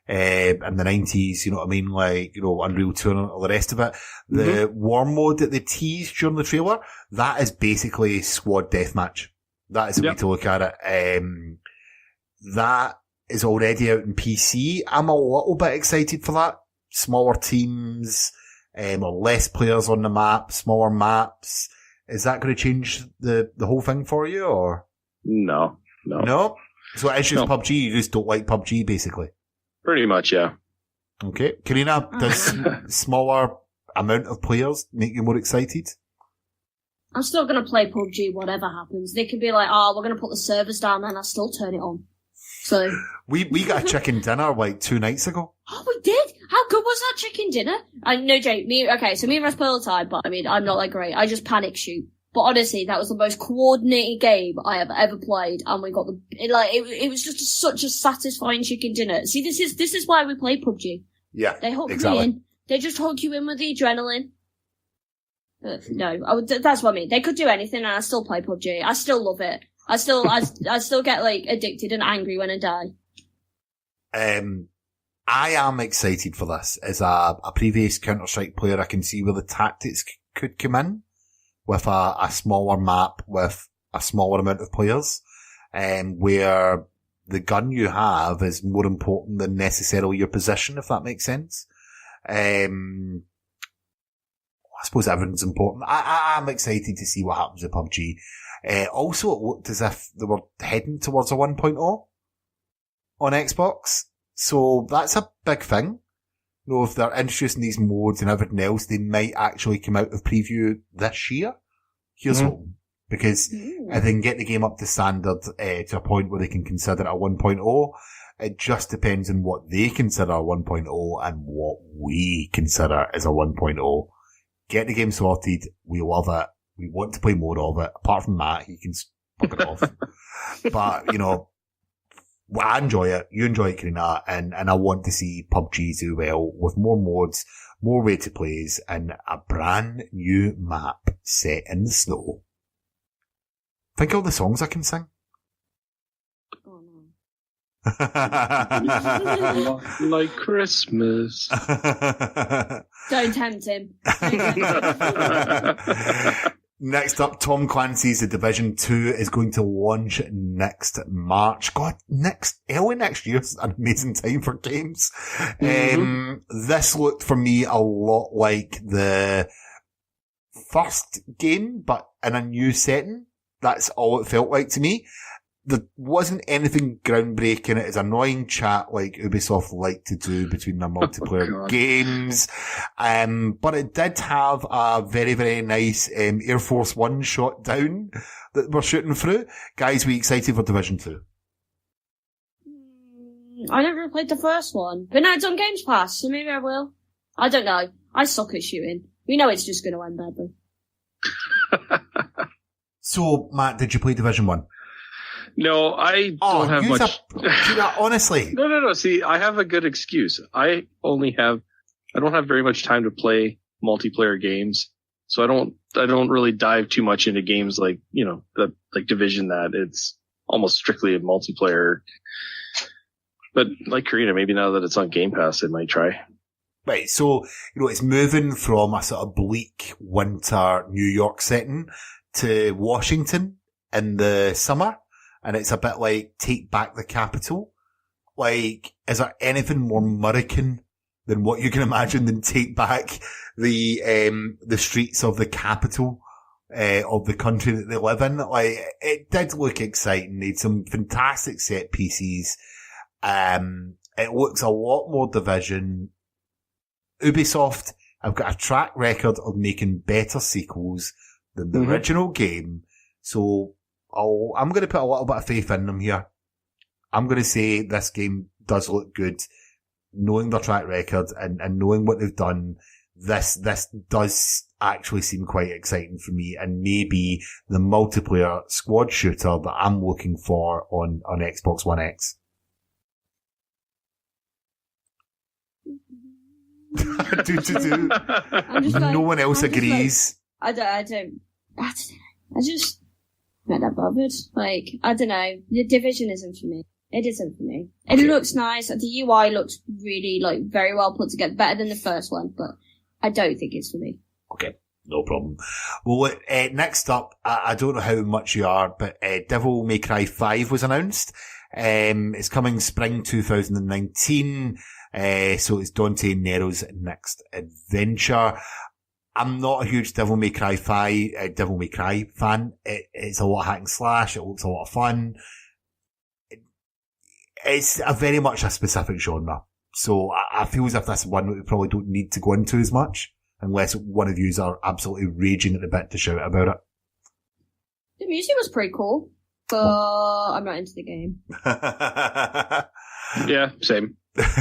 In the 90s, you know what I mean? Like, you know, Unreal Tournament, all the rest of it. The war mode that they teased during the trailer, that is basically squad deathmatch. That is the way to look at it. That is already out in PC. I'm a little bit excited for that. Smaller teams, or less players on the map, smaller maps. Is that going to change the whole thing for you, or? No. No? So it's just PUBG, you just don't like PUBG, basically? Pretty much, yeah. Okay. Carina, does smaller amount of players make you more excited? I'm still going to play PUBG, whatever happens. They can be like, oh, we're going to put the servers down, and I'll still turn it on. So we got a chicken dinner like 2 nights ago. Oh, we did? How good was that chicken dinner? No joke. So me and Russ play all the time, but I mean, I'm not that great. I just panic shoot. But honestly, that was the most coordinated game I have ever played, and we got it was just such a satisfying chicken dinner. See, this is why we play PUBG. Yeah, They hook exactly. me in. They just hook you in with the adrenaline. No, that's what I mean. They could do anything, and I still play PUBG. I still love it. I still get like addicted and angry when I die. I am excited for this. As a previous Counter-Strike player, I can see where the tactics could come in with a smaller map with a smaller amount of players, where the gun you have is more important than necessarily your position, if that makes sense. I suppose everything's important. I'm excited to see what happens with PUBG. Also, it looked as if they were heading towards a 1.0 on Xbox. So that's a big thing. You know, if they're introducing these modes and everything else, they might actually come out of preview this year. Here's what, because if they can get the game up to standard, to a point where they can consider it a 1.0, it just depends on what they consider a 1.0 and what we consider as a 1.0. Get the game sorted. We love it. We want to play more of it. Apart from Matt, he can fuck it off. But, you know, I enjoy it. You enjoy it, Carina. And I want to see PUBG do well with more mods, more way to plays, and a brand new map set in the snow. Think of all the songs I can sing. Oh no. Like Christmas. Don't tempt him. Next up, Tom Clancy's The Division 2 is going to launch next March. God, early next year's an amazing time for games. This looked for me a lot like the first game, but in a new setting. That's all it felt like to me. There wasn't anything groundbreaking. It is annoying chat like Ubisoft like to do between their multiplayer games. But it did have a very, very nice Air Force One shot down that we're shooting through. Guys, we excited for Division 2? I never played the first one, but now it's on Games Pass, so maybe I will. I don't know. I suck at shooting. We know it's just going to end badly. So, Matt, did you play Division 1? No, I don't have much. Honestly. No. See, I have a good excuse. I don't have very much time to play multiplayer games. So I don't really dive too much into games like, you know, like Division that it's almost strictly a multiplayer. But like Carina, maybe now that it's on Game Pass, I might try. Right. So, you know, it's moving from a sort of bleak winter New York setting to Washington in the summer. And it's a bit like Take Back the Capitol. Like, is there anything more American than what you can imagine than Take Back the streets of the capital, of the country that they live in? Like, it did look exciting. They had some fantastic set pieces. It looks a lot more Division. Ubisoft have got a track record of making better sequels than the original game. So, I'm going to put a little bit of faith in them here. I'm going to say this game does look good. Knowing their track record and knowing what they've done, this does actually seem quite exciting for me, and maybe the multiplayer squad shooter that I'm looking for on Xbox One X. No one else agrees. I just not that bothered. Like, I don't know. The Division isn't for me. It isn't for me. It looks nice. The UI looks really, like, very well put together. Better than the first one, but I don't think it's for me. Okay. No problem. Well, next up, I don't know how much you are, but Devil May Cry 5 was announced. It's coming spring 2019. So it's Dante Nero's next adventure. I'm not a huge Devil May Cry fan. It's a lot of hack and slash. It looks a lot of fun. It's very much a specific genre. So I feel as if that's one that we probably don't need to go into as much, unless one of yous are absolutely raging at the bit to shout about it. The music was pretty cool, but I'm not into the game. Yeah, same.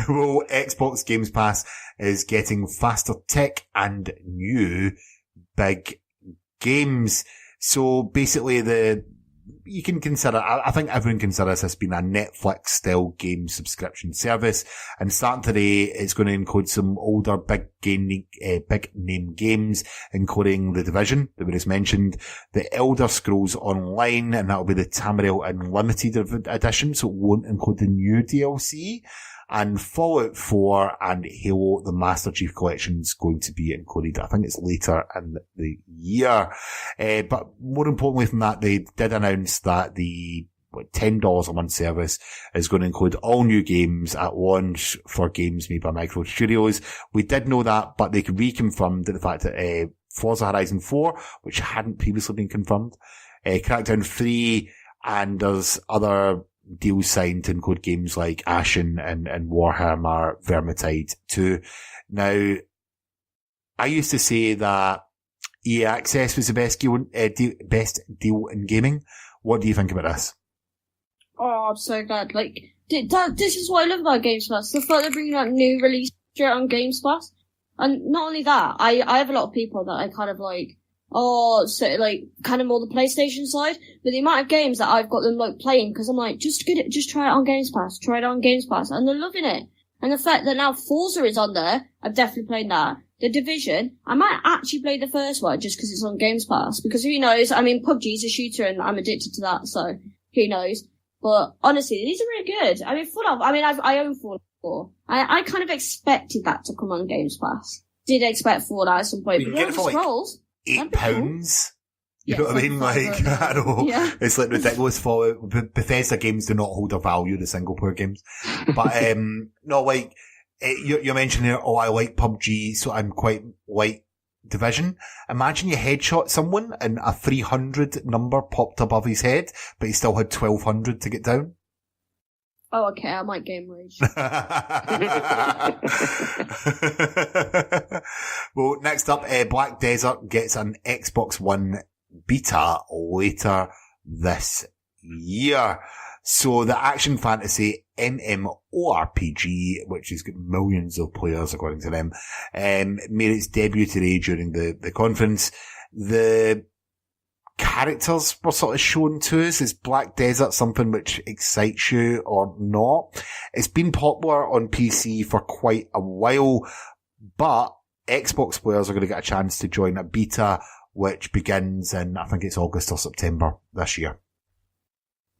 Well, Xbox Games Pass is getting faster tech and new big games. So basically you can consider, I think everyone considers this being a Netflix style game subscription service. And starting today, it's going to include some older big name games, including The Division that we just mentioned, The Elder Scrolls Online, and that'll be the Tamriel Unlimited edition. So it won't include the new DLC. And Fallout 4 and Halo, the Master Chief Collection is going to be included. I think it's later in the year. But more importantly than that, they did announce that the $10 a month service is going to include all new games at launch for games made by Micro Studios. We did know that, but they reconfirmed the fact that Forza Horizon 4, which hadn't previously been confirmed, Crackdown 3, and there's other deals signed to include games like Ashen and Warhammer Vermintide 2. Now, I used to say that EA Access was the best deal in gaming. What do you think about this? Oh, I'm so glad. Like, this is what I love about Games Pass. The fact they're bringing out new releases straight on Games Pass. And not only that, I have a lot of people that I kind of like, kind of more the PlayStation side, but the amount of games that I've got them like playing, because I'm like, just try it on Games Pass, and they're loving it. And the fact that now Forza is on there, I've definitely played that. The Division, I might actually play the first one just because it's on Games Pass, because who knows, I mean, PUBG's a shooter and I'm addicted to that, so who knows. But honestly, these are really good. I mean, I own Fallout 4. I kind of expected that to come on Games Pass. Did expect Fallout at some point, You but can get it for Scrolls, £8. cool. You know what I mean? Like, I know. Yeah. It's like ridiculous for Bethesda games do not hold a value, the single player games. But, no, like, you're mentioning here, I like PUBG, so I'm quite like Division. Imagine you headshot someone and a 300 number popped above his head, but he still had 1200 to get down. Oh, okay, I might game rage. Well, next up, Black Desert gets an Xbox One beta later this year. So the action fantasy MMORPG, which has got millions of players according to them, made its debut today during the conference. The characters were sort of shown to us. Is Black Desert something which excites you or not? It's been popular on PC for quite a while, but Xbox players are going to get a chance to join a beta which begins in, I think it's August or September this year.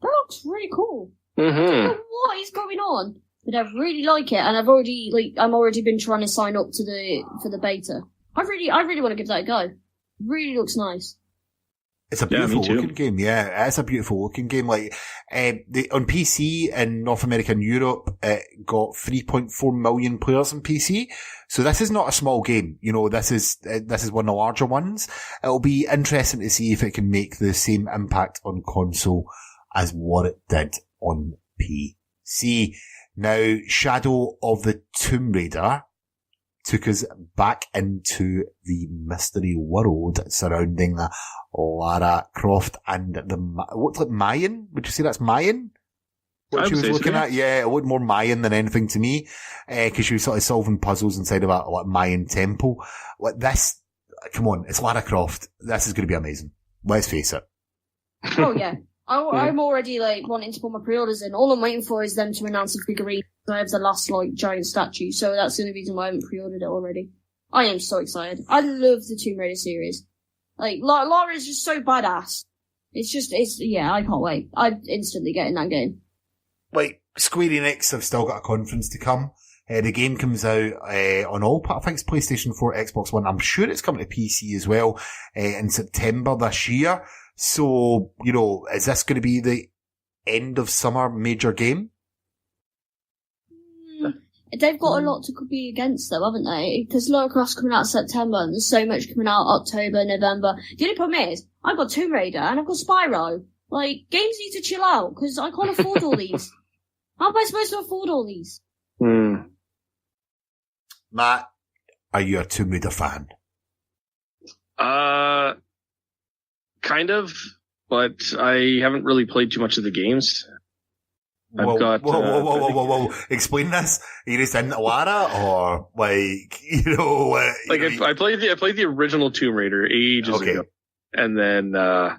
That looks really cool. Mm-hmm. I don't know what is going on, but I really like it, and I'm already been trying to sign up for the beta. I really want to give that a go. Really looks nice. It's a beautiful looking game, yeah. It's a beautiful looking game. Like, on PC in North America and Europe, it got 3.4 million players on PC. So this is not a small game. You know, this is one of the larger ones. It'll be interesting to see if it can make the same impact on console as what it did on PC. Now, Shadow of the Tomb Raider took us back into the mystery world surrounding Lara Croft and it looked like Mayan. Would you say that's Mayan? What she was looking at? Yeah, it looked more Mayan than anything to me, because she was sort of solving puzzles inside of a Mayan temple. Like this, come on, it's Lara Croft. This is going to be amazing. Let's face it. Oh yeah. I'm already wanting to put my pre-orders in. All I'm waiting for is them to announce a figurine. I have the last giant statue, so that's the only reason why I haven't pre-ordered it already. I am so excited. I love the Tomb Raider series. Lara is just so badass. I can't wait. I'm instantly getting that game. Square Enix have still got a conference to come. The game comes out on all, I think it's PlayStation 4, Xbox One. I'm sure it's coming to PC as well in September this year. So, is this going to be the end of summer major game? They've got a lot to be against them, haven't they? Because Lara Croft's coming out in September, and there's so much coming out October, November. The only problem is, I've got Tomb Raider, and I've got Spyro. Games need to chill out, because I can't afford all these. How am I supposed to afford all these? Matt, are you a Tomb Raider fan? Kind of, but I haven't really played too much of the games. Whoa. Explain this. Are you just into Lara, or I played the original Tomb Raider ages ago. And then, I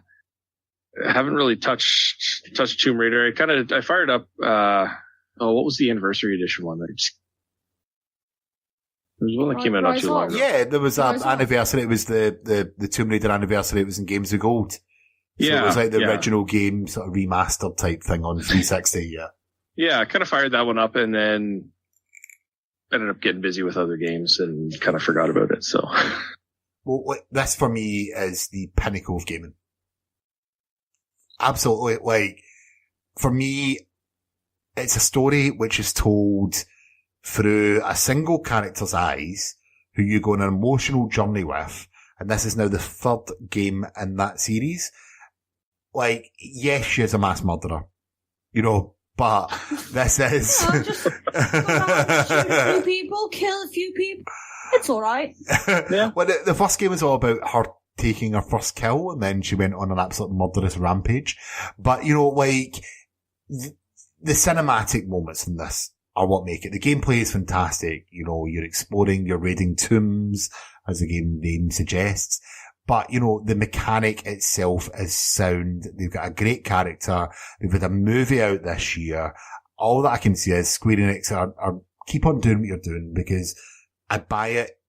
haven't really touched Tomb Raider. I fired up, what was the anniversary edition one? There was one that came out not too long ago. Yeah, there was an anniversary. It was the Tomb Raider anniversary. It was in Games of Gold. So it was like the original game, sort of remastered type thing on 360, yeah. Yeah, I kind of fired that one up and then ended up getting busy with other games and kind of forgot about it, so. Well, this for me is the pinnacle of gaming. Absolutely. Like, for me, it's a story which is told through a single character's eyes, who you go on an emotional journey with, and this is now the third game in that series. Like, yes, she is a mass murderer, you know, but this is... shoot a few people, kill a few people. It's alright. Yeah. Well, the first game was all about her taking her first kill, and then she went on an absolute murderous rampage. But, you know, like, the cinematic moments in this are what make it. The gameplay is fantastic. You know, you're exploring, you're raiding tombs, as the game name suggests. But, you know, the mechanic itself is sound. They've got a great character. They've had a movie out this year. All that I can see is Square Enix are keep on doing what you're doing, because I buy it.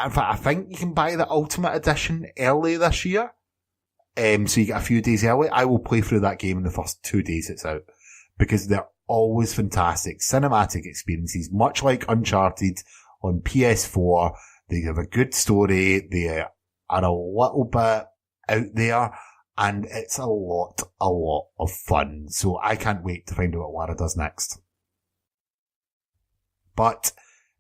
In fact, I think you can buy the Ultimate Edition early this year. So you get a few days early. I will play through that game in the first 2 days it's out, because they're always fantastic cinematic experiences, much like Uncharted on PS4. They have a good story. They are a little bit out there, and it's a lot of fun. So I can't wait to find out what Lara does next. But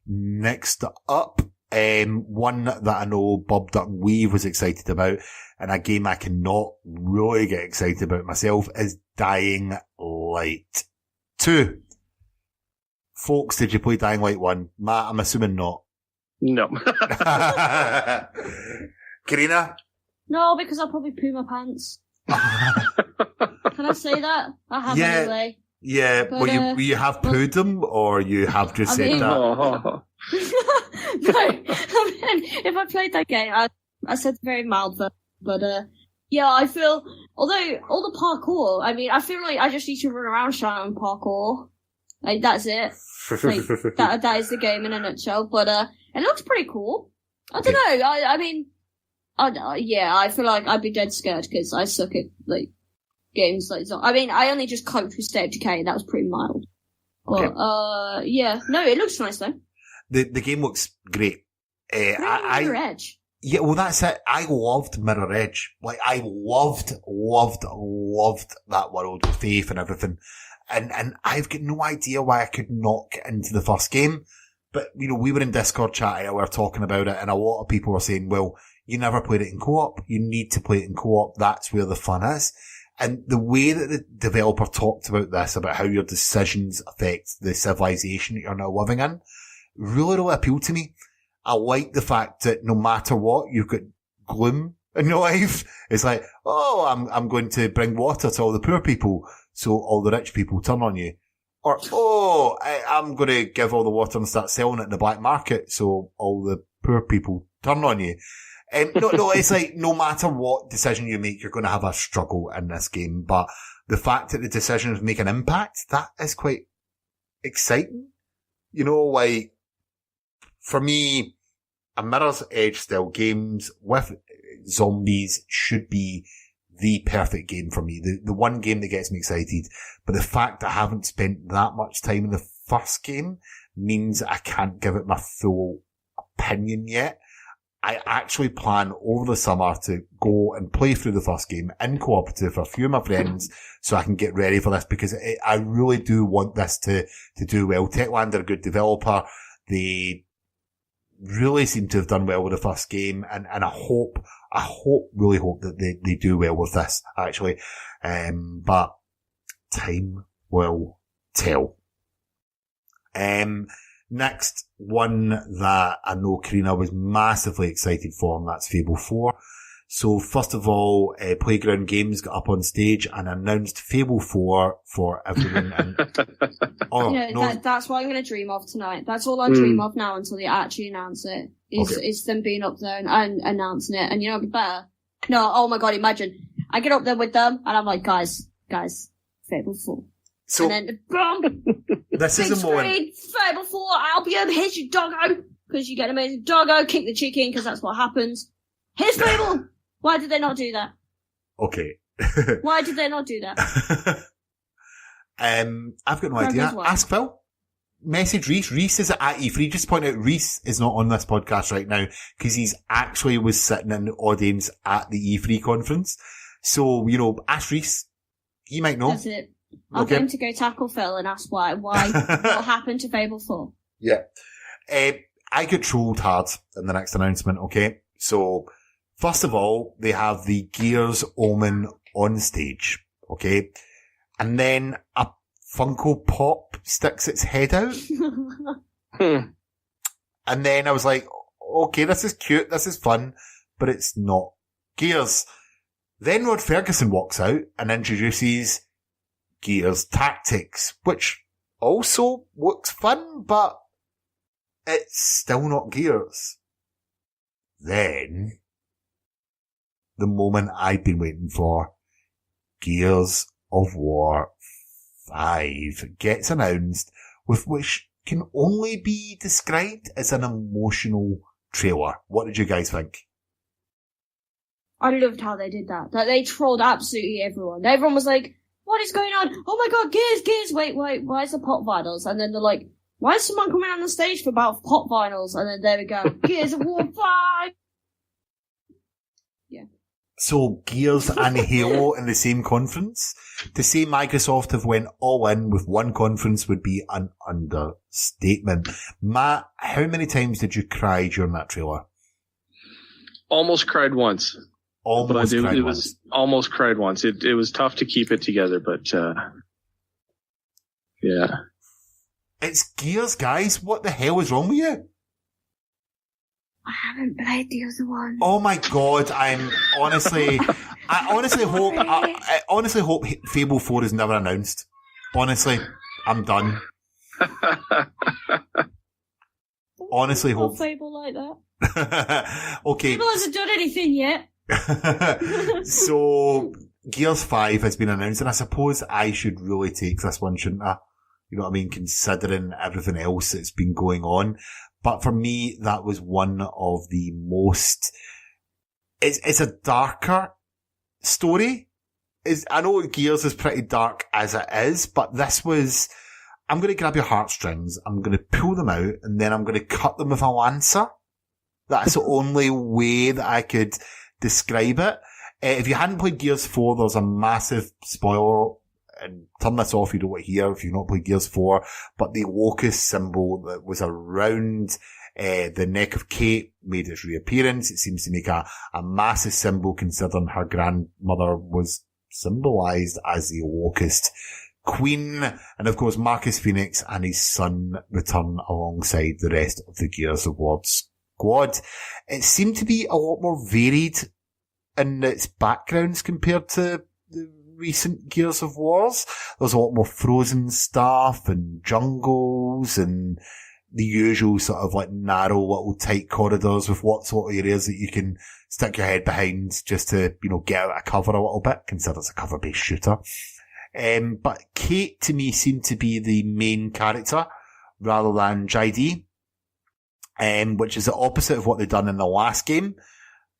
next up, one that I know Bob Dutton Weave was excited about, and a game I cannot really get excited about myself, is Dying Light 2. Folks, did you play Dying Light 1? Matt, I'm assuming not. No. Carina? No, because I'll probably poo my pants. Can I say that? I have anyway. Yeah, but, will you have pooed them, or you have just said that? No, I mean, if I played that game, I said very mild, but yeah, I feel, although all the parkour, I mean, I feel like I just need to run around shouting parkour. Like, that's it. Like, that is the game in a nutshell, but it looks pretty cool. I don't know, I mean, I feel like I'd be dead scared, because I suck at, like, games like that. I mean, I only just coped with State of Decay, and that was pretty mild. Okay. But, yeah, no, it looks nice though. The game looks great. Mirror Edge. Yeah, well, that's it. I loved Mirror Edge. Like, I loved that world with Faith and everything. And I've got no idea why I could not get into the first game. But, you know, we were in Discord chat and we were talking about it, and a lot of people were saying, well, you never played it in co-op. You need to play it in co-op. That's where the fun is. And the way that the developer talked about this, about how your decisions affect the civilization that you're now living in, really appealed to me. I like the fact that no matter what, you've got gloom in your life. It's like, oh, I'm going to bring water to all the poor people, so all the rich people turn on you. Or, oh, I'm going to give all the water and start selling it in the black market, so all the poor people turn on you. No, it's like, no matter what decision you make, you're going to have a struggle in this game. But the fact that the decisions make an impact, that is quite exciting. You know, like, for me, a Mirror's Edge style games with zombies should be the perfect game for me. The one game that gets me excited. But the fact that I haven't spent that much time in the first game means I can't give it my full opinion yet. I actually plan over the summer to go and play through the first game in cooperative with a few of my friends so I can get ready for this, because I really do want this to do well. Techland are a good developer. They really seem to have done well with the first game, and I really hope that they do well with this, actually. But time will tell. Next one that I know Carina was massively excited for, and that's Fable 4. So first of all, Playground Games got up on stage and announced Fable 4 for everyone. And, that's what I'm going to dream of tonight. That's all I dream of now until they actually announce it. Is them being up there and announcing it. And you know, better, No, oh my god, imagine. I get up there with them, and I'm like, guys, Fable 4. So, And then, boom, this big is a moment. screen, Fable 4, Albion, here's your doggo, because you get an amazing doggo, kick the chicken, because that's what happens. Here's Fable! Why did they not do that? Okay. Why did they not do that? I've got no Grab idea. his wife. Ask Phil. Message Reese. Reese is at E3. Just point out Reese is not on this podcast right now because he's actually was sitting in the audience at the E3 conference. So, ask Reese. He might know. That's it. I'll Okay. get him to go tackle Phil and ask why what happened to Fable 4. Yeah. I get trolled hard in the next announcement, okay? So, first of all, they have the Gears Omen on stage, okay? And then a Funko Pop sticks its head out. And then I was like, okay, this is cute, this is fun, but it's not Gears. Then Rod Ferguson walks out and introduces Gears Tactics, which also looks fun, but it's still not Gears. Then, the moment I'd been waiting for, Gears of War 5 gets announced, with which can only be described as an emotional trailer. What did you guys think? I loved how they did that. That they trolled absolutely everyone. Everyone was like, what is going on? Oh my god, Gears, wait, why is the pop vinyls? And then they're like, why is someone coming on the stage for about pop vinyls? And then there we go, Gears of War 5! Yeah. So Gears and Halo in the same conference? To say Microsoft have went all in with one conference would be an understatement. Matt, how many times did you cry during that trailer? Almost cried once. Almost cried it once. was almost cried once. It was tough to keep it together, but yeah. It's Gears, guys. What the hell is wrong with you? I haven't played the other one. Oh my god, I honestly hope Fable 4 is never announced. Honestly, I'm done. Honestly hope. Fable like that. Okay. Fable hasn't done anything yet. So, Gears 5 has been announced, and I suppose I should really take this one, shouldn't I? You know what I mean? Considering everything else that's been going on. But for me, that was one of the most, it's a darker story. I know Gears is pretty dark as it is, but this was, I'm going to grab your heartstrings, I'm going to pull them out, and then I'm going to cut them with a lancer. That's the only way that I could describe it. If you hadn't played Gears 4, there's a massive spoiler, and turn this off if you don't want to hear if you've not played Gears 4, but the locust symbol that was around the neck of Kate made its reappearance. It seems to make a massive symbol considering her grandmother was symbolized as the locust queen. And of course, Marcus Phoenix and his son return alongside the rest of the Gears of War squad. It seemed to be a lot more varied in its backgrounds compared to the recent Gears of Wars. There's a lot more frozen stuff and jungles and the usual sort of like narrow little tight corridors with lots of areas that you can stick your head behind just to, get out of cover a little bit, consider it's a cover-based shooter. But Kate to me seemed to be the main character rather than JD, which is the opposite of what they'd done in the last game.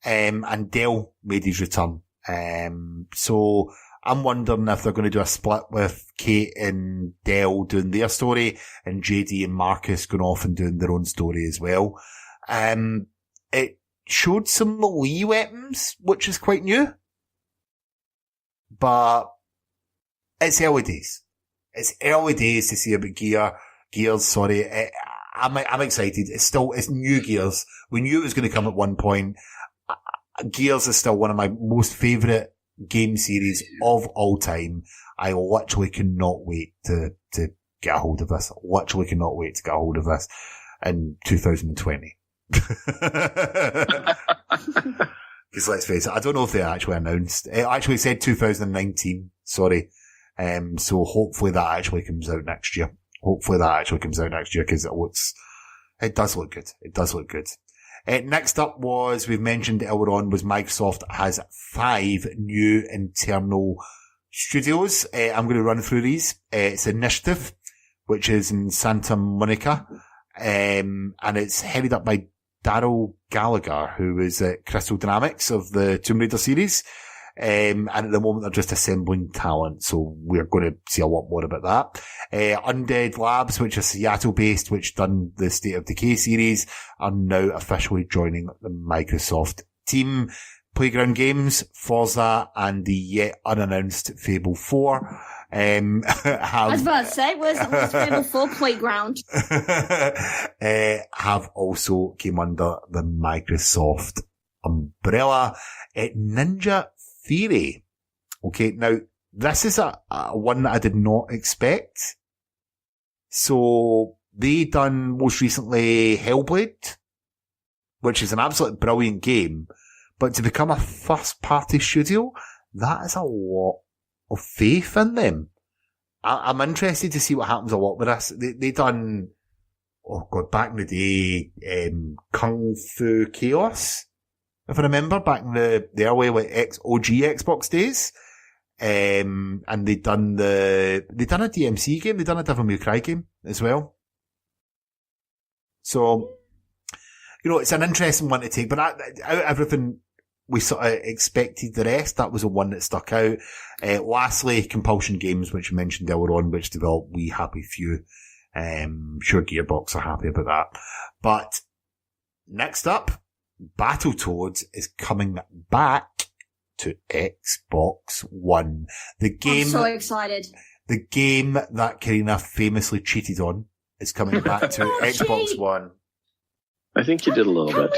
And Dell made his return. So I'm wondering if they're going to do a split with Kate and Dell doing their story and JD and Marcus going off and doing their own story as well. It showed some melee weapons, which is quite new. But it's early days. It's early days to see about Gears, I'm excited. It's new Gears. We knew it was going to come at one point. Gears is still one of my most favourite game series of all time. I literally cannot wait to get a hold of this. Literally cannot wait to get a hold of this in 2020. Because let's face it, I don't know if they actually announced. It actually said 2019. Sorry. So hopefully that actually comes out next year. Because it does look good. It does look good. Next up was, we've mentioned earlier on, was Microsoft has 5 new internal studios. I'm going to run through these. It's Initiative, which is in Santa Monica, and it's headed up by Daryl Gallagher, who is at Crystal Dynamics of the Tomb Raider series. And at the moment they're just assembling talent, so we're going to see a lot more about that. Undead Labs, which is Seattle based, which done the State of Decay series, are now officially joining the Microsoft team. Playground Games, Forza, and the yet unannounced Fable 4. I was about to say, where's Fable 4 Playground? Have also came under the Microsoft umbrella. Ninja Theory. Okay, now, this is a one that I did not expect. So, they done most recently Hellblade, which is an absolutely brilliant game, but to become a first party studio, that is a lot of faith in them. I'm interested to see what happens a lot with this. They done, oh god, back in the day, Kung Fu Chaos, if I remember, back in the early OG Xbox days. And they done a DMC game, they done a Devil May Cry game as well. So, you know, it's an interesting one to take, but out of everything we sort of expected the rest, that was the one that stuck out. Lastly, Compulsion Games, which we mentioned earlier on, which developed We Happy Few. Sure Gearbox are happy about that. But next up, Battletoads is coming back to Xbox One. The game, I'm so excited. The game that Carina famously cheated on is coming back to Xbox One. I think you did a little bit.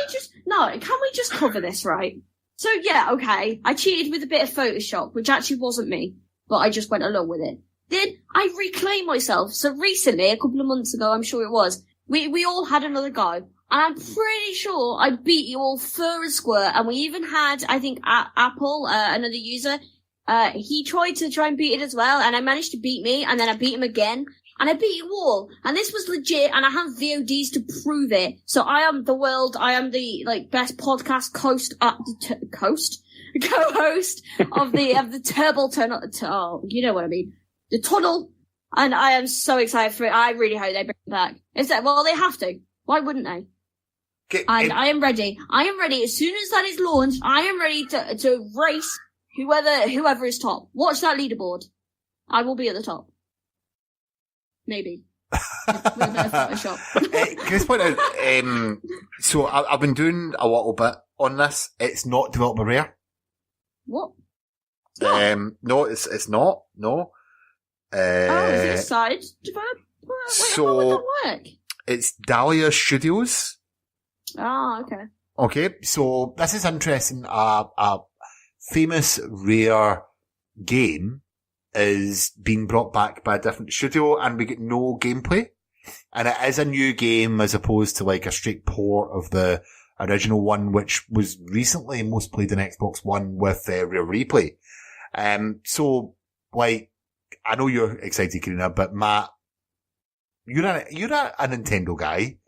Can we just cover this, right? So yeah, okay, I cheated with a bit of Photoshop, which actually wasn't me, but I just went along with it. Then I reclaimed myself. So recently, a couple of months ago, I'm sure it was, we all had another go, and I'm pretty sure I beat you all fair and square, and we even had, I think, Apple, another user, he tried and beat it as well, and I managed to beat me, and then I beat him again. And I beat you all. And this was legit, and I have VODs to prove it. So I am I am the, best podcast co-host of the Turbo Tunnel, you know what I mean. The Tunnel. And I am so excited for it. I really hope they bring it back. Well, they have to. Why wouldn't they? And I am ready. I am ready. As soon as that is launched, I am ready to race whoever is top. Watch that leaderboard. I will be at the top. Maybe. With no Photoshop. Can I point out, so I've been doing a little bit on this. It's not developed by Rare. What? No, it's not. No. Is it a side develop? How would that work? It's Dahlia Studios. Oh, okay. Okay, so this is interesting. A famous Rare game is being brought back by a different studio, and we get no gameplay. And it is a new game as opposed to a straight port of the original one, which was recently most played on Xbox One with Rare Replay. So, I know you're excited, Carina, but Matt, you're a Nintendo guy.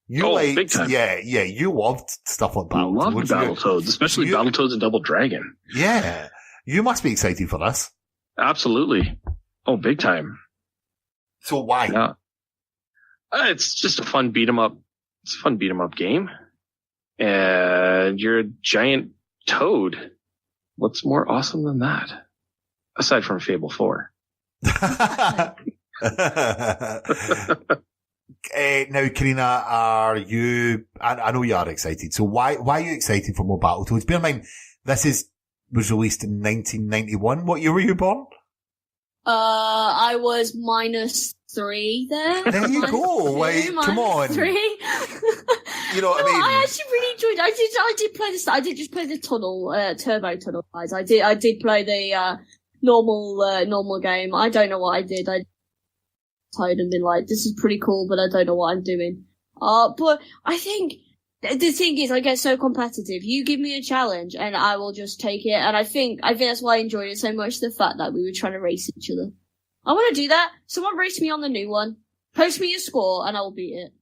Big time. Yeah, you loved stuff like Battletoads. I loved Battletoads, especially Battletoads and Double Dragon. Yeah. You must be excited for this. Absolutely. Oh, big time. So why? Yeah. It's just a fun beat 'em up. It's a fun beat 'em up game. And you're a giant toad. What's more awesome than that? Aside from Fable 4. Now, Carina, are you, I know you are excited. So why are you excited for more Battletoads? Bear in mind, this was released in 1991. What year were you born? I was -3 there. There you go. Come on. -3. You know what I mean? I actually really enjoyed it. I did play this. I did just play the Turbo Tunnel, guys. I did play the, normal game. I don't know what I did. I tired and been like, this is pretty cool, but I don't know what I'm doing. But I think the thing is, I get so competitive. You give me a challenge, and I will just take it. And I think that's why I enjoyed it so much. The fact that we were trying to race each other. I want to do that. Someone race me on the new one. Post me your score, and I will beat it.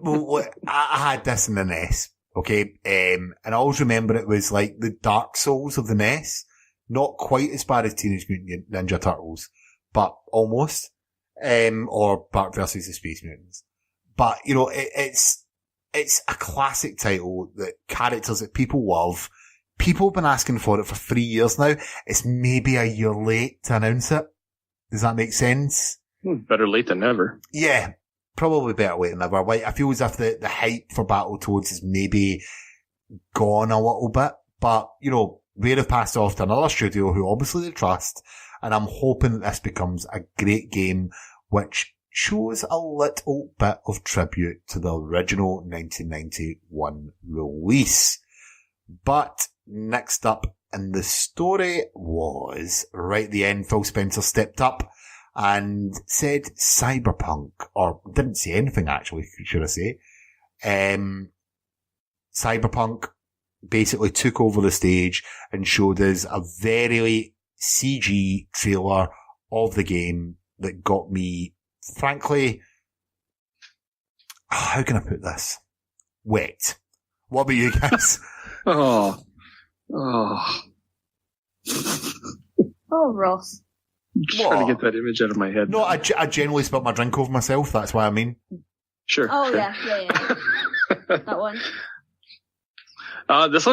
Well, I had this in the NES, okay? And I always remember it was like the Dark Souls of the NES. Not quite as bad as Teenage Mutant Ninja Turtles, but almost. Or Bart versus the Space Mutants. But, you know, it's a classic title that characters that people love. People have been asking for it for 3 years now. It's maybe a year late to announce it. Does that make sense? Better late than never. Yeah. Probably better late than never. Like, I feel as if the hype for Battletoads is maybe gone a little bit. But, you know, Rare have passed off to another studio who obviously they trust. And I'm hoping that this becomes a great game which shows a little bit of tribute to the original 1991 release. But next up in the story was, right at the end, Phil Spencer stepped up and said Cyberpunk, or didn't say anything actually, should I say. Cyberpunk basically took over the stage and showed us a very CG trailer of the game that got me, frankly, how can I put this? Wet. What about you guys? Oh, Ross. just trying to get that image out of my head. No, I generally spilt my drink over myself, that's what I mean. Sure. Oh sure. yeah. That one. This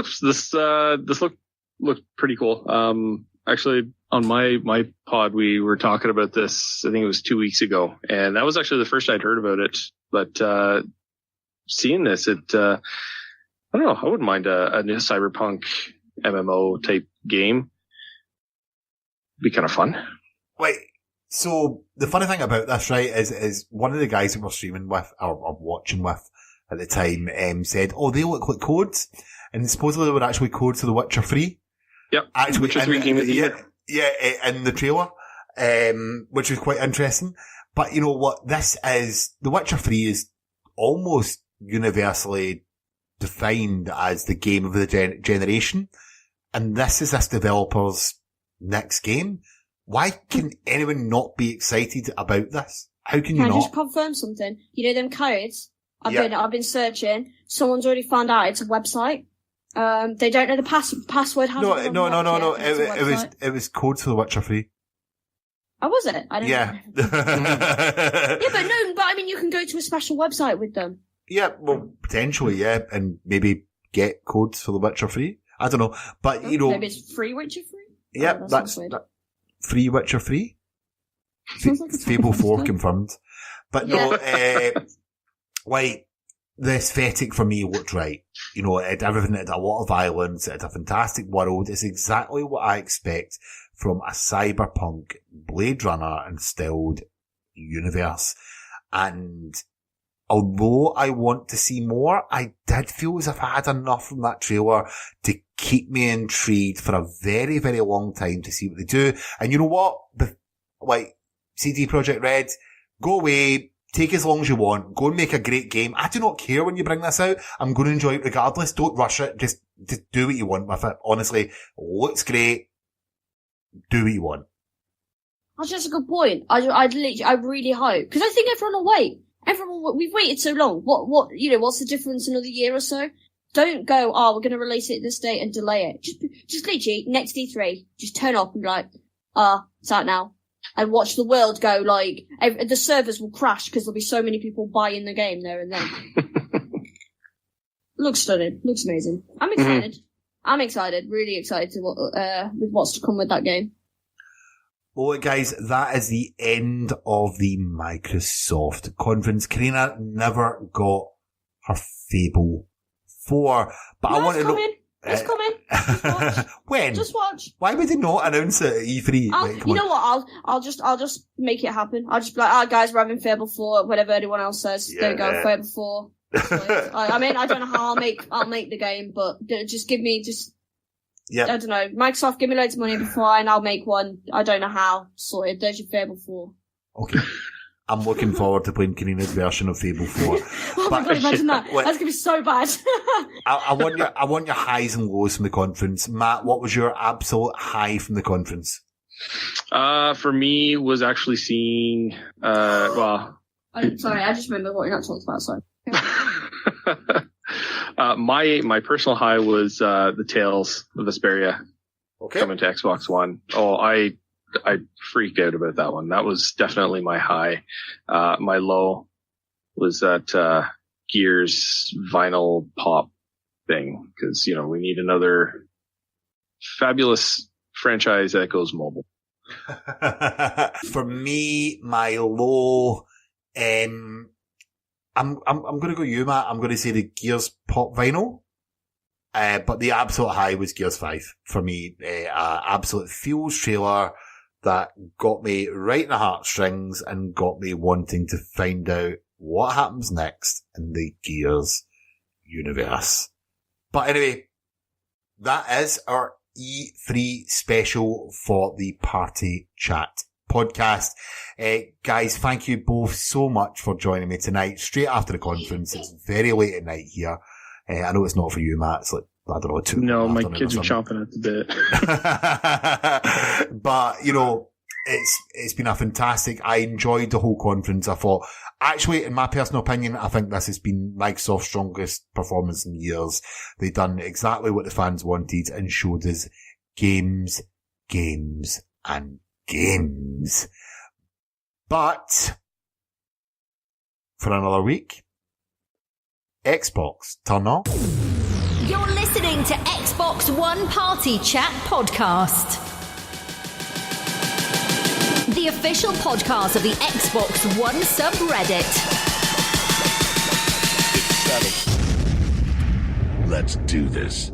looked pretty cool. Actually, on my pod, we were talking about this, I think it was 2 weeks ago, and that was actually the first I'd heard about it. But, seeing this, I don't know, I wouldn't mind a new Cyberpunk MMO type game. Be kind of fun. Wait, so the funny thing about this, right, is one of the guys that we're streaming with, or watching with at the time, said, oh, they look like codes, and supposedly they were actually codes to The Witcher 3. Yep. Actually, Witcher 3 game of the year. Yeah, in the trailer, which was quite interesting. But you know what, this is, The Witcher 3 is almost universally defined as the game of the generation, and this is this developer's next game. Why can anyone not be excited about this? How can you Can I not? just confirm something? You know them codes? Yeah. I've been searching. Someone's already found out it's a website. They don't know the password. No. It was codes for The Witcher 3. Oh, was it? I don't Yeah. know. Yeah, but I mean, you can go to a special website with them. Yeah, well, potentially, yeah, and maybe get codes for The Witcher 3. I don't know, but you know, Maybe it's free Witcher 3? yeah, Oh, that's weird. free Witcher 3. Sounds like a Fable 4 good. confirmed. But no, like, the aesthetic for me looked right. You know, it had everything, it had a lot of violence, it had a fantastic world. It's exactly what I expect from a cyberpunk Blade Runner instilled universe. And although I want to see more, I did feel as if I had enough from that trailer to keep me intrigued for a very, very long time to see what they do. And you know what? Like, CD Projekt Red, go away, take as long as you want, go and make a great game. I do not care when you bring this out. I'm going to enjoy it regardless. Don't rush it. Just do what you want with it. Honestly, looks great. Do what you want. That's just a good point. I really hope, because I think everyone will wait. We've waited so long. What's the difference in another year or so? Don't go, we're going to release it this date and delay it. Just literally, next E3, just turn up and be like, it's out now. And watch the world go, like, the servers will crash because there'll be so many people buying the game there and then. Looks stunning. Looks amazing. I'm excited. Mm-hmm. I'm excited. Really excited with what's to come with that game. Well, guys, that is the end of the Microsoft conference. Carina never got her Fable 4, but I want to know. It's coming. Just watch. When? Just watch. Why would they not announce it at E3? You know what? I'll just make it happen. I'll just be like, guys, we're having Fable 4, whatever anyone else says. Yeah. There you go, Fable 4. I mean, I don't know how I'll make the game, but just give me I don't know. Microsoft, give me loads of money before and I'll make one. I don't know how. Sorted. There's your Fable 4. Okay. I'm looking forward to playing Karina's version of Fable 4. Oh my god, imagine that. That's going to be so bad. I want your highs and lows from the conference. Matt, what was your absolute high from the conference? For me was actually seeing, I'm sorry, I just remember what you're not talking about, sorry. My personal high was the Tales of Vesperia coming to Xbox One. Oh, I freaked out about that one. That was definitely my high. My low was that Gears vinyl pop thing, because we need another fabulous franchise that goes mobile. For me, my low, I'm going to go you, Matt. I'm going to say the Gears pop vinyl. But the absolute high was Gears 5 for me. Absolute feels trailer that got me right in the heartstrings and got me wanting to find out what happens next in the Gears universe. But anyway, that is our E3 special for the Party Chat podcast. Guys, thank you both so much for joining me tonight, straight after the conference. It's very late at night here. I know it's not for you, Matt. It's like, I don't know, 2. No, my kids are chomping at the bit. But, it's been a fantastic. I enjoyed the whole conference. I thought, actually, in my personal opinion, I think this has been Microsoft's strongest performance in years. They've done exactly what the fans wanted and showed us games, and games. But for another week, Xbox, turn on. You're listening to Xbox One Party Chat Podcast, the official podcast of the Xbox One subreddit. Let's do this.